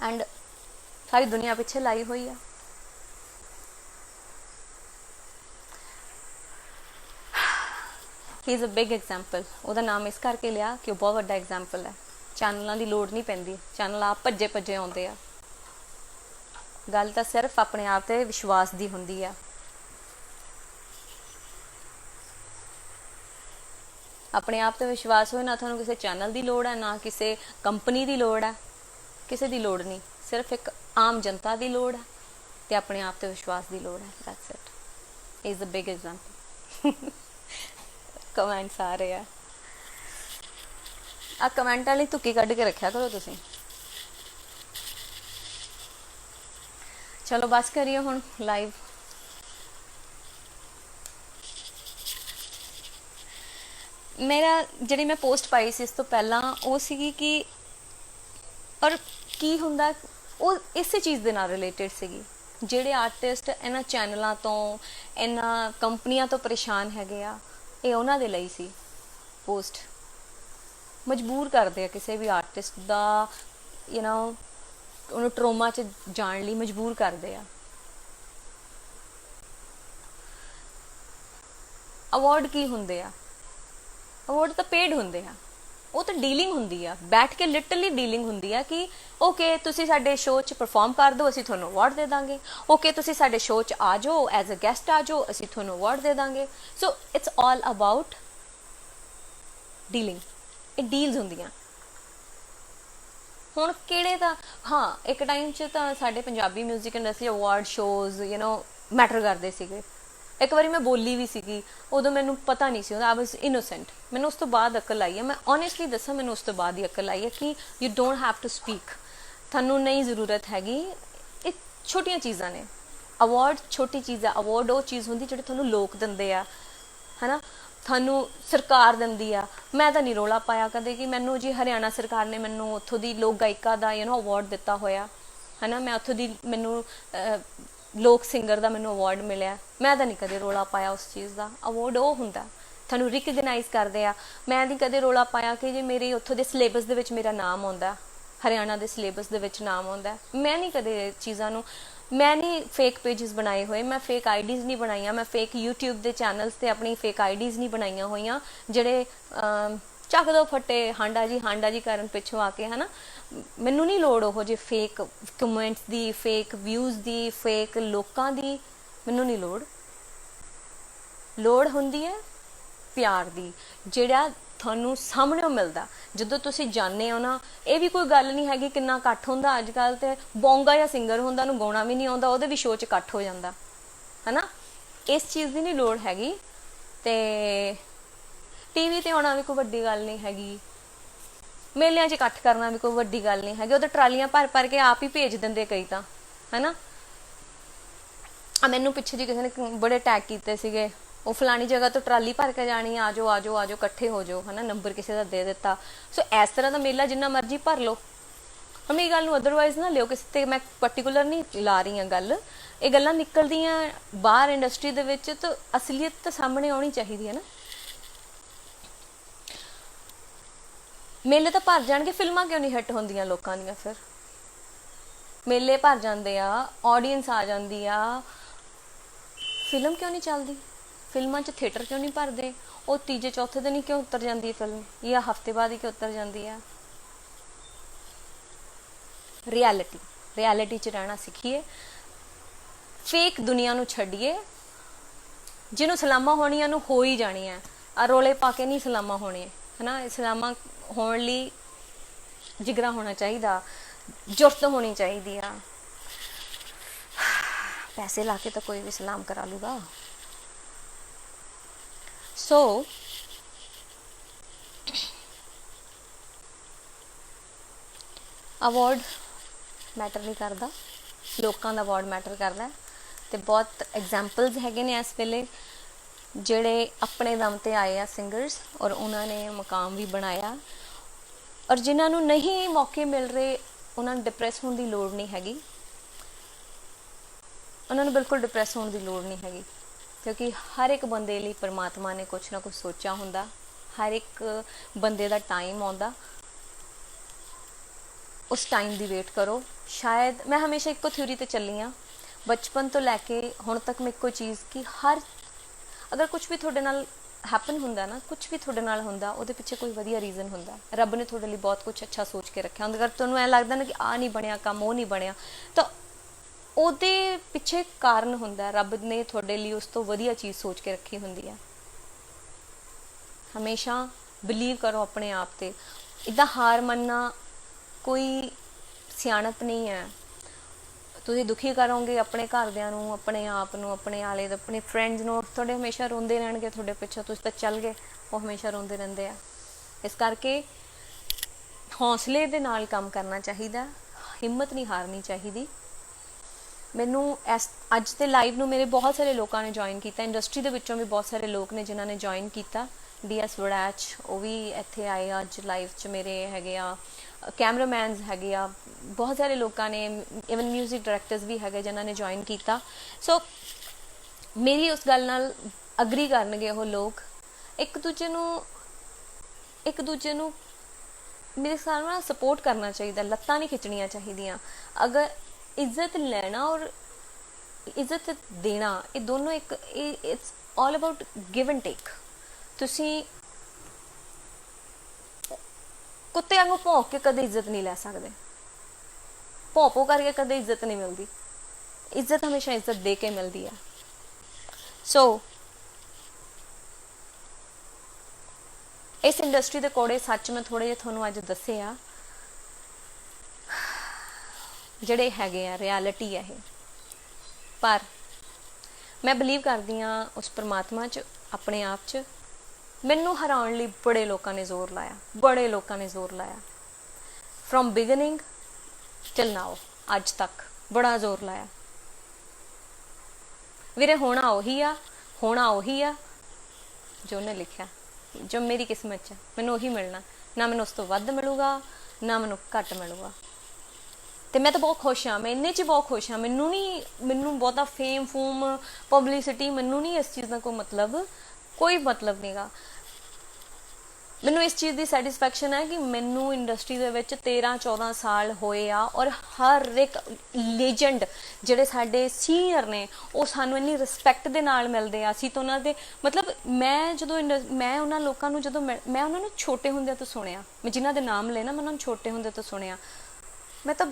ਐਂਡ ਸਾਰੀ ਦੁਨੀਆ ਪਿੱਛੇ ਲਾਈ ਹੋਈ ਆ। He is a big example. ਉਹਦਾ ਨਾਮ ਇਸ ਕਰਕੇ ਲਿਆ ਕਿ ਉਹ ਬਹੁਤ ਵੱਡਾ ਐਗਜ਼ਾਮਪਲ ਹੈ। ਚੈਨਲਾਂ ਦੀ ਲੋੜ ਨਹੀਂ ਪੈਂਦੀ, ਚੈਨਲ ਆਪ ਭੱਜੇ ਆਉਂਦੇ ਆ। ਗੱਲ ਤਾਂ ਸਿਰਫ ਆਪਣੇ ਆਪ ਤੇ ਵਿਸ਼ਵਾਸ ਦੀ ਹੁੰਦੀ ਆ। ਆਪਣੇ ਆਪ ਤੇ ਵਿਸ਼ਵਾਸ ਹੋਏ ਨਾ, ਤੁਹਾਨੂੰ ਕਿਸੇ ਚੈਨਲ ਦੀ ਲੋੜ ਹੈ, ਨਾ ਕਿਸੇ ਕੰਪਨੀ ਦੀ ਲੋੜ ਹੈ, ਕਿਸੇ ਦੀ ਲੋੜ ਨਹੀਂ। ਸਿਰਫ ਇੱਕ ਆਮ ਜਨਤਾ ਦੀ ਲੋੜ ਹੈ ਤੇ ਆਪਣੇ ਆਪ ਤੇ ਵਿਸ਼ਵਾਸ ਦੀ ਲੋੜ ਹੈ। That's it, is a big example. Comments ਆ ਰਹੇ ਆ ਕਮੈਂਟ ਵਾਲੀ ਧੁੱਕੀ ਕੱਢ ਕੇ ਰੱਖਿਆ ਕਰੋ ਤੁਸੀਂ। चलो बस करिए हुण लाइव। मेरा ਜਿਹੜੀ मैं पोस्ट पाई सी इस तो पहला वो सीगी कि और की हुंदा वो इस चीज़ ਦੇ ਨਾਲ ਰਿਲੇਟਡ ਸੀਗੀ। ਜਿਹੜੇ ਆਰਟਿਸਟ ਇਹਨਾਂ ਚੈਨਲਾਂ ਤੋਂ ਇਹਨਾਂ ਕੰਪਨੀਆਂ ਤੋਂ ਪਰੇਸ਼ਾਨ ਹੈਗੇ ਆ, ਇਹ ਉਹਨਾਂ ਦੇ ਲਈ ਸੀ ਪੋਸਟ। ਮਜਬੂਰ ਕਰਦੇ ਆ ਕਿਸੇ ਵੀ ਆਰਟਿਸਟ ਦਾ ਉਹਨੂੰ ਟਰੋਮਾ 'ਚ ਜਾਣ ਲਈ ਮਜਬੂਰ ਕਰਦੇ ਆ। ਅਵਾਰਡ ਕੀ ਹੁੰਦੇ ਆ? ਅਵਾਰਡ ਤਾਂ ਪੇਡ ਹੁੰਦੇ ਆ, ਉਹ ਤਾਂ ਡੀਲਿੰਗ ਹੁੰਦੀ ਆ, ਬੈਠ ਕੇ ਲਿਟਰਲੀ ਡੀਲਿੰਗ ਹੁੰਦੀ ਆ ਕਿ ਓਕੇ ਤੁਸੀਂ ਸਾਡੇ ਸ਼ੋਅ 'ਚ ਪਰਫਾਰਮ ਕਰ ਦਿਓ, ਅਸੀਂ ਤੁਹਾਨੂੰ ਅਵਾਰਡ ਦੇ ਦਾਂਗੇ। ਓਕੇ ਤੁਸੀਂ ਸਾਡੇ ਸ਼ੋਅ 'ਚ ਆ ਜਾਓ, ਐਜ਼ ਅ ਗੈਸਟ ਆ ਜਾਓ, ਅਸੀਂ ਤੁਹਾਨੂੰ ਅਵਾਰਡ ਦੇ ਦਾਂਗੇ। So it's all about dealing. ਇਹ ਡੀਲਸ ਹੁੰਦੀਆਂ। ਹੁਣ ਕਿਹੜੇ ਤਾਂ ਹਾਂ ਇੱਕ ਟਾਈਮ 'ਚ ਤਾਂ ਸਾਡੇ Punjabi music industry award shows matter ਕਰਦੇ ਸੀਗੇ। ਇੱਕ ਵਾਰੀ ਮੈਂ ਬੋਲੀ ਵੀ ਸੀਗੀ, ਉਦੋਂ ਮੈਨੂੰ ਪਤਾ ਨਹੀਂ ਸੀ, ਆਈ ਵਾਜ਼ ਇਨੋਸੈਂਟ। ਮੈਨੂੰ ਉਸ ਤੋਂ ਬਾਅਦ ਅਕਲ ਆਈ ਹੈ, ਮੈਂ ਓਨੈਸਟਲੀ ਦੱਸਾਂ, ਮੈਨੂੰ ਉਸ ਤੋਂ ਬਾਅਦ ਹੀ ਅਕਲ ਆਈ ਹੈ ਕਿ you don't have to speak. ਤੁਹਾਨੂੰ ਨਹੀਂ ਜ਼ਰੂਰਤ ਹੈਗੀ। ਇਹ ਛੋਟੀਆਂ ਚੀਜ਼ਾਂ ਨੇ। ਅਵਾਰਡ ਛੋਟੀ ਚੀਜ਼ ਆ। ਅਵਾਰਡ ਉਹ ਚੀਜ਼ ਹੁੰਦੀ ਜਿਹੜੀ ਤੁਹਾਨੂੰ ਲੋਕ ਦਿੰਦੇ ਆ, ਹੈ ਨਾ, ਤੁਹਾਨੂੰ ਸਰਕਾਰ ਦਿੰਦੀ ਆ। ਮੈਂ ਤਾਂ ਨਹੀਂ ਰੌਲਾ ਪਾਇਆ ਕਦੇ ਕਿ ਮੈਨੂੰ ਜੀ ਹਰਿਆਣਾ ਸਰਕਾਰ ਨੇ ਮੈਨੂੰ ਉੱਥੋਂ ਦੀ ਲੋਕ ਗਾਇਕਾ ਦਾ ਅਵਾਰਡ ਦਿੱਤਾ ਹੋਇਆ, ਹੈ ਨਾ, ਮੈਂ ਉੱਥੋਂ ਦੀ ਮੈਨੂੰ ਲੋਕ ਸਿੰਗਰ ਦਾ ਮੈਨੂੰ ਅਵਾਰਡ ਮਿਲਿਆ। ਮੈਂ ਤਾਂ ਨਹੀਂ ਕਦੇ ਰੌਲਾ ਪਾਇਆ ਉਸ ਚੀਜ਼ ਦਾ। ਅਵਾਰਡ ਉਹ ਹੁੰਦਾ ਤੁਹਾਨੂੰ ਰਿਕਗਨਾਈਜ਼ ਕਰਦੇ ਆ। ਮੈਂ ਨਹੀਂ ਕਦੇ ਰੌਲਾ ਪਾਇਆ ਕਿ ਜੇ ਮੇਰੇ ਉੱਥੋਂ ਦੇ ਸਿਲੇਬਸ ਦੇ ਵਿੱਚ ਮੇਰਾ ਨਾਮ ਆਉਂਦਾ, ਹਰਿਆਣਾ ਦੇ ਸਿਲੇਬਸ ਦੇ ਵਿੱਚ ਨਾਮ ਆਉਂਦਾ। ਮੈਂ ਨਹੀਂ ਕਦੇ ਚੀਜ਼ਾਂ ਨੂੰ, ਮੈਂ ਨਹੀਂ ਫੇਕ ਪੇਜਸ ਬਣਾਏ ਹੋਏ, ਮੈਂ ਫੇਕ ਆਈਡੀਜ਼ ਨਹੀਂ ਬਣਾਈਆਂ, ਮੈਂ ਫੇਕ YouTube ਦੇ ਚੈਨਲਸ 'ਤੇ ਆਪਣੀ ਫੇਕ ਆਈਡੀਜ਼ ਨਹੀਂ ਬਣਾਈਆਂ ਹੋਈਆਂ ਜਿਹੜੇ ਚੱਕ ਦੋ ਫੱਟੇ ਹਾਂਡਾ ਜੀ ਕਰਨ ਪਿੱਛੋਂ ਆ ਕੇ, ਹੈ ਨਾ। ਮੈਨੂੰ ਨਹੀਂ ਲੋੜ ਉਹ ਜੇ ਫੇਕ ਕਮੈਂਟਸ ਦੀ, ਫੇਕ ਵਿਊਜ਼ ਦੀ, ਫੇਕ ਲੋਕਾਂ ਦੀ। ਮੈਨੂੰ ਨਹੀਂ ਲੋੜ ਹੁੰਦੀ ਹੈ ਪਿਆਰ ਦੀ, ਜਿਹੜਾ ਤੁਹਾਨੂੰ ਸਾਹਮਣੇ ਮਿਲਦਾ ਜਦੋਂ ਤੁਸੀਂ ਜਾਂਦੇ ਹੋ ਨਾ। ਇਹ ਵੀ ਕੋਈ ਗੱਲ ਨਹੀਂ ਹੈਗੀ ਕਿੰਨਾ ਇਕੱਠ ਹੁੰਦਾ ਅੱਜ ਕੱਲ੍ਹ। ਤੇ ਬੋਂਗਾ ਜਾਂ ਸਿੰਗਰ ਹੁੰਦਾ, ਉਹਨੂੰ ਗਾਉਣਾ ਵੀ ਨਹੀਂ ਆਉਂਦਾ, ਉਹਦੇ ਵੀ ਸ਼ੋਅ 'ਚ ਇਕੱਠ ਹੋ ਜਾਂਦਾ, ਹੈ ਨਾ। ਇਸ ਚੀਜ਼ ਦੀ ਨਹੀਂ ਲੋੜ ਹੈਗੀ। ਤੇ ਟੀਵੀ 'ਤੇ ਆਉਣਾ ਵੀ ਕੋਈ ਵੱਡੀ ਗੱਲ ਨਹੀਂ ਹੈਗੀ। ਮੇਲਿਆਂ 'ਚ ਇਕੱਠ ਕਰਨਾ ਵੀ ਕੋਈ ਵੱਡੀ ਗੱਲ ਨਹੀਂ ਹੈਗੀ। ਉਹ ਤਾਂ ਟਰਾਲੀਆਂ ਭਰ ਕੇ ਆਪ ਹੀ ਭੇਜ ਦਿੰਦੇ ਕਈ ਤਾਂ, ਹੈ ਨਾ। ਮੈਨੂੰ ਪਿੱਛੇ ਜੀ ਕਿਸੇ ਨੇ ਬੜੇ ਟੈਗ ਕੀਤੇ ਸੀਗੇ, ਉਹ ਫਲਾਣੀ ਜਗ੍ਹਾ ਤੋਂ ਟਰਾਲੀ ਭਰ ਕੇ ਜਾਣੀ, ਆ ਜਾਓ ਇਕੱਠੇ ਹੋ ਜਾਓ, ਹੈ ਨਾ, ਨੰਬਰ ਕਿਸੇ ਦਾ ਦੇ ਦਿੱਤਾ। ਸੋ ਇਸ ਤਰ੍ਹਾਂ ਦਾ ਮੇਲਾ ਜਿੰਨਾ ਮਰਜ਼ੀ ਭਰ ਲਓ। ਹੁਣ ਮੇਰੀ ਗੱਲ ਨੂੰ ਅਦਰਵਾਈਜ਼ ਨਾ ਲਿਓ ਕਿਸੇ 'ਤੇ, ਮੈਂ ਪਰਟੀਕੂਲਰ ਨਹੀਂ ਲਾ ਰਹੀ ਹਾਂ ਗੱਲ। ਇਹ ਗੱਲਾਂ ਨਿਕਲਦੀਆਂ ਬਾਹਰ ਇੰਡਸਟਰੀ ਦੇ ਵਿੱਚ, ਤਾਂ ਅਸਲੀਅਤ ਤਾਂ ਸਾਹਮਣੇ ਆਉਣੀ ਚਾਹੀਦੀ ਹੈ ਨਾ। ਮੇਲੇ ਤਾਂ ਭਰ ਜਾਣਗੇ, ਫਿਲਮਾਂ ਕਿਉਂ ਨਹੀਂ ਹਿੱਟ ਹੁੰਦੀਆਂ ਲੋਕਾਂ ਦੀਆਂ? ਫਿਰ ਮੇਲੇ ਭਰ ਜਾਂਦੇ ਆ, ਆਡੀਅנס ਆ ਜਾਂਦੀ ਆ, ਫਿਲਮ ਕਿਉਂ ਨਹੀਂ ਚੱਲਦੀ? ਫਿਲਮਾਂ 'ਚ ਥੀਏਟਰ ਕਿਉਂ ਨਹੀਂ ਭਰਦੇ? ਉਹ ਤੀਜੇ ਚੌਥੇ ਦਿਨ ਹੀ ਕਿਉਂ ਉਤਰ ਜਾਂਦੀ ਹੈ ਫਿਲਮ, ਜਾਂ ਹਫ਼ਤੇ ਬਾਅਦ ਹੀ ਕਿਉਂ ਉਤਰ ਜਾਂਦੀ ਆ? ਰਿਐਲਿਟੀ 'ਚ ਰਹਿਣਾ ਸਿੱਖੀਏ। ਫੇਕ ਦੁਨੀਆ ਨੂੰ ਛੱਡੀਏ। ਜਿਹਨੂੰ ਸਲਾਮਾਂ ਹੋਣੀਆਂ ਨੂੰ ਹੋ ਹੀ ਜਾਣੀਆਂ। ਆ ਰੋਲੇ ਪਾ ਕੇ ਨਹੀਂ ਸਲਾਮਾਂ ਹੋਣੀਆਂ, ਹੈ ਨਾ। ਸਲਾਮਾਂ ਹੋਣ ਲਈ ਜਿਗਰਾ ਹੋਣਾ ਚਾਹੀਦਾ, ਜੁਰਤ ਹੋਣੀ ਚਾਹੀਦੀ ਆ। ਪੈਸੇ ਲਾ ਕੇ ਤਾਂ ਕੋਈ ਵੀ ਸਲਾਮ ਕਰਾ ਲੂਗਾ। ਸੋ ਅਵਾਰਡ ਮੈਟਰ ਨਹੀਂ ਕਰਦਾ, ਲੋਕਾਂ ਦਾ ਅਵਾਰਡ ਮੈਟਰ ਕਰਦਾ। ਤੇ ਬਹੁਤ ਐਗਜ਼ਾਮਪਲਸ ਹੈਗੇ ਨੇ ਇਸ ਵੇਲੇ ਜਿਹੜੇ ਆਪਣੇ ਦਮ ਤੇ ਆਏ ਆ ਸਿੰਗਰਸ, ਔਰ ਉਹਨਾਂ ਨੇ ਮੁਕਾਮ ਵੀ ਬਣਾਇਆ। ਔਰ ਜਿਨ੍ਹਾਂ ਨੂੰ ਨਹੀਂ ਮੌਕੇ ਮਿਲ ਰਹੇ, ਉਹਨਾਂ ਨੂੰ ਡਿਪਰੈਸ ਹੋਣ ਦੀ ਲੋੜ ਨਹੀਂ ਹੈਗੀ। ਉਹਨਾਂ ਨੂੰ ਬਿਲਕੁਲ ਡਿਪਰੈਸ ਹੋਣ ਦੀ ਲੋੜ ਨਹੀਂ ਹੈਗੀ, ਕਿਉਂਕਿ ਹਰ ਇੱਕ ਬੰਦੇ ਲਈ ਪਰਮਾਤਮਾ ਨੇ ਕੁਛ ਨਾ ਕੁਛ ਸੋਚਿਆ ਹੁੰਦਾ। ਹਰ ਇੱਕ ਬੰਦੇ ਦਾ ਟਾਈਮ ਆਉਂਦਾ, ਉਸ ਟਾਈਮ ਦੀ ਵੇਟ ਕਰੋ। ਸ਼ਾਇਦ ਮੈਂ ਹਮੇਸ਼ਾ ਇੱਕੋ ਥਿਊਰੀ ਤੇ ਚੱਲੀ ਹਾਂ, ਬਚਪਨ ਤੋਂ ਲੈ ਕੇ ਹੁਣ ਤੱਕ ਮੈਂ ਇੱਕੋ ਚੀਜ਼ ਕਿ ਅਗਰ ਕੁਛ ਵੀ ਤੁਹਾਡੇ ਨਾਲ ਹੈਪਨ ਹੁੰਦਾ ਨਾ, ਕੁਛ ਵੀ ਤੁਹਾਡੇ ਨਾਲ ਹੁੰਦਾ, ਉਹਦੇ ਪਿੱਛੇ ਕੋਈ ਵਧੀਆ ਰੀਜ਼ਨ ਹੁੰਦਾ। ਰੱਬ ਨੇ ਤੁਹਾਡੇ ਲਈ ਬਹੁਤ ਕੁਛ ਅੱਛਾ ਸੋਚ ਕੇ ਰੱਖਿਆ ਹੁੰਦਾ। ਅਗਰ ਤੁਹਾਨੂੰ ਐਂ ਲੱਗਦਾ ਨਾ ਕਿ ਆਹ ਨਹੀਂ ਬਣਿਆ ਕੰਮ, ਉਹ ਨਹੀਂ ਬਣਿਆ, ਤਾਂ ਉਹਦੇ ਪਿੱਛੇ ਕਾਰਨ ਹੁੰਦਾ। ਰੱਬ ਨੇ ਤੁਹਾਡੇ ਲਈ ਉਸ ਤੋਂ ਵਧੀਆ ਚੀਜ਼ ਸੋਚ ਕੇ ਰੱਖੀ ਹੁੰਦੀ ਹੈ। ਹਮੇਸ਼ਾ ਬਿਲੀਵ ਕਰੋ ਆਪਣੇ ਆਪ ਤੇ। ਇੱਦਾਂ ਹਾਰ ਮੰਨਣਾ ਕੋਈ ਸਿਆਣਪ ਨਹੀਂ ਹੈ। ਤੁਸੀਂ ਦੁਖੀ ਕਰੋਗੇ ਆਪਣੇ ਘਰਦਿਆਂ ਨੂੰ, ਆਪਣੇ ਆਪ ਨੂੰ, ਆਪਣੇ ਆਲੇ ਦੇ, ਆਪਣੇ ਫਰੈਂਡਸ ਨੂੰ, ਤੁਹਾਡੇ ਹਮੇਸ਼ਾ ਰੋਂਦੇ ਰਹਿਣਗੇ ਤੁਹਾਡੇ ਪਿੱਛੇ। ਤੁਸੀਂ ਤਾਂ ਚੱਲ ਗਏ, ਉਹ ਹਮੇਸ਼ਾ ਰੋਂਦੇ ਰਹਿੰਦੇ ਆ। ਇਸ ਕਰਕੇ ਹੌਸਲੇ ਦੇ ਨਾਲ ਕੰਮ ਕਰਨਾ ਚਾਹੀਦਾ, ਹਿੰਮਤ ਨਹੀਂ ਹਾਰਨੀ ਚਾਹੀਦੀ। ਮੈਨੂੰ ਇਸ ਅੱਜ ਦੇ ਲਾਈਵ ਨੂੰ ਮੇਰੇ ਬਹੁਤ ਸਾਰੇ ਲੋਕਾਂ ਨੇ ਜੁਆਇਨ ਕੀਤਾ, ਇੰਡਸਟਰੀ ਦੇ ਵਿੱਚੋਂ ਵੀ ਬਹੁਤ ਸਾਰੇ ਲੋਕ ਨੇ ਜਿਨ੍ਹਾਂ ਨੇ ਜੁਆਇਨ ਕੀਤਾ। DS ਵੜੈਚ ਉਹ ਵੀ ਇੱਥੇ ਆਏ ਆ ਅੱਜ ਲਾਈਵ 'ਚ, ਮੇਰੇ ਹੈਗੇ ਆ ਕੈਮਰਾਮੈਨਸ ਹੈਗੇ ਆ, ਬਹੁਤ ਸਾਰੇ ਲੋਕਾਂ ਨੇ, ਇਵਨ ਮਿਊਜ਼ਿਕ ਡਾਇਰੈਕਟਰਸ ਵੀ ਹੈਗੇ ਜਿਨ੍ਹਾਂ ਨੇ ਜੁਆਇਨ ਕੀਤਾ। ਸੋ ਮੇਰੀ ਉਸ ਗੱਲ ਨਾਲ ਅਗਰੀ ਕਰਨਗੇ ਉਹ ਲੋਕ। ਇੱਕ ਦੂਜੇ ਨੂੰ ਮੇਰੇ ਹਿਸਾਬ ਨਾਲ ਸਪੋਰਟ ਕਰਨਾ ਚਾਹੀਦਾ, ਲੱਤਾਂ ਨਹੀਂ ਖਿੱਚਣੀਆਂ ਚਾਹੀਦੀਆਂ। ਅਗਰ ਇੱਜ਼ਤ ਲੈਣਾ ਔਰ ਇੱਜ਼ਤ ਦੇਣਾ ਇਹ ਦੋਨੋਂ ਇੱਕ, it's all about give and take. ਤੁਸੀਂ ਕੁੱਤੇ ਵਾਂਗੂ ਭੌਂਕ ਕੇ ਕਦੇ ਇੱਜ਼ਤ ਨਹੀਂ ਲੈ ਸਕਦੇ, ਭੌਂ ਕਰਕੇ ਕਦੇ ਇੱਜ਼ਤ ਨਹੀਂ ਮਿਲਦੀ। ਇੱਜ਼ਤ ਹਮੇਸ਼ਾ ਇੱਜ਼ਤ ਦੇ ਕੇ ਮਿਲਦੀ ਹੈ। ਸੋ ਇਸ ਇੰਡਸਟਰੀ ਦੇ ਕੋੜੇ ਸੱਚ ਮੈਂ ਥੋੜੇ ਜਿਹੇ ਤੁਹਾਨੂੰ ਅੱਜ ਦੱਸੇ ਆ, ਜਿਹੜੇ ਹੈਗੇ ਆ ਰਿਐਲਿਟੀ ਹੈ ਇਹ। ਪਰ ਮੈਂ ਬਿਲੀਵ ਕਰਦੀ ਹਾਂ ਉਸ ਪਰਮਾਤਮਾ 'ਚ, ਆਪਣੇ ਆਪ 'ਚ। ਮੈਨੂੰ ਹਰਾਉਣ ਲਈ ਬੜੇ ਲੋਕਾਂ ਨੇ ਜ਼ੋਰ ਲਾਇਆ, ਬੜੇ ਲੋਕਾਂ ਨੇ ਜ਼ੋਰ ਲਾਇਆ, ਫਰੋਮ ਬਿਗਨਿੰਗ ਟਿਲ ਨਾਓ, ਅੱਜ ਤੱਕ ਬੜਾ ਜ਼ੋਰ ਲਾਇਆ। ਵੀਰੇ ਹੋਣਾ ਉਹੀ ਆ ਜੋ ਉਹਨੇ ਲਿਖਿਆ, ਜੋ ਮੇਰੀ ਕਿਸਮਤ 'ਚ, ਮੈਨੂੰ ਉਹੀ ਮਿਲਣਾ। ਨਾ ਮੈਨੂੰ ਉਸ ਤੋਂ ਵੱਧ ਮਿਲੂਗਾ, ਨਾ ਮੈਨੂੰ ਘੱਟ ਮਿਲੂਗਾ। ਤੇ ਮੈਂ ਤਾਂ ਬਹੁਤ ਖੁਸ਼ ਹਾਂ, ਮੈਂ ਇੰਨੇ 'ਚ ਬਹੁਤ ਖੁਸ਼ ਹਾਂ। ਮੈਨੂੰ ਬਹੁਤਾ ਫੇਮ ਫੂਮ ਪਬਲਿਸਿਟੀ, ਮੈਨੂੰ ਨਹੀਂ ਇਸ ਚੀਜ਼ ਦਾ ਕੋਈ ਮਤਲਬ ਨਹੀਂਗਾ। ਮੈਨੂੰ ਇਸ ਚੀਜ਼ ਦੀ ਸੈਟਿਸਫੈਕਸ਼ਨ ਹੈ ਕਿ ਮੈਨੂੰ ਇੰਡਸਟਰੀ ਦੇ ਵਿੱਚ 13-14 ਸਾਲ ਹੋਏ ਆ, ਔਰ ਹਰ ਇੱਕ ਲੀਜੈਂਡ ਜਿਹੜੇ ਸਾਡੇ ਸੀਨੀਅਰ ਨੇ ਉਹ ਸਾਨੂੰ ਇੰਨੀ ਰਿਸਪੈਕਟ ਦੇ ਨਾਲ ਮਿਲਦੇ ਆ। ਅਸੀਂ ਤਾਂ ਉਹਨਾਂ ਦੇ ਮੈਂ ਉਹਨਾਂ ਲੋਕਾਂ ਨੂੰ ਜਦੋਂ ਮੈਂ ਉਹਨਾਂ ਨੂੰ ਛੋਟੇ ਹੁੰਦਿਆਂ ਤੋਂ ਸੁਣਿਆ, ਮੈਂ ਜਿਨ੍ਹਾਂ ਦੇ ਨਾਮ ਲੈਣਾ ਮੈਂ ਉਹਨਾਂ ਨੂੰ ਛੋਟੇ ਹੁੰਦੇ ਤੋਂ ਸੁਣਿਆ। ਮੈਂ ਤਾਂ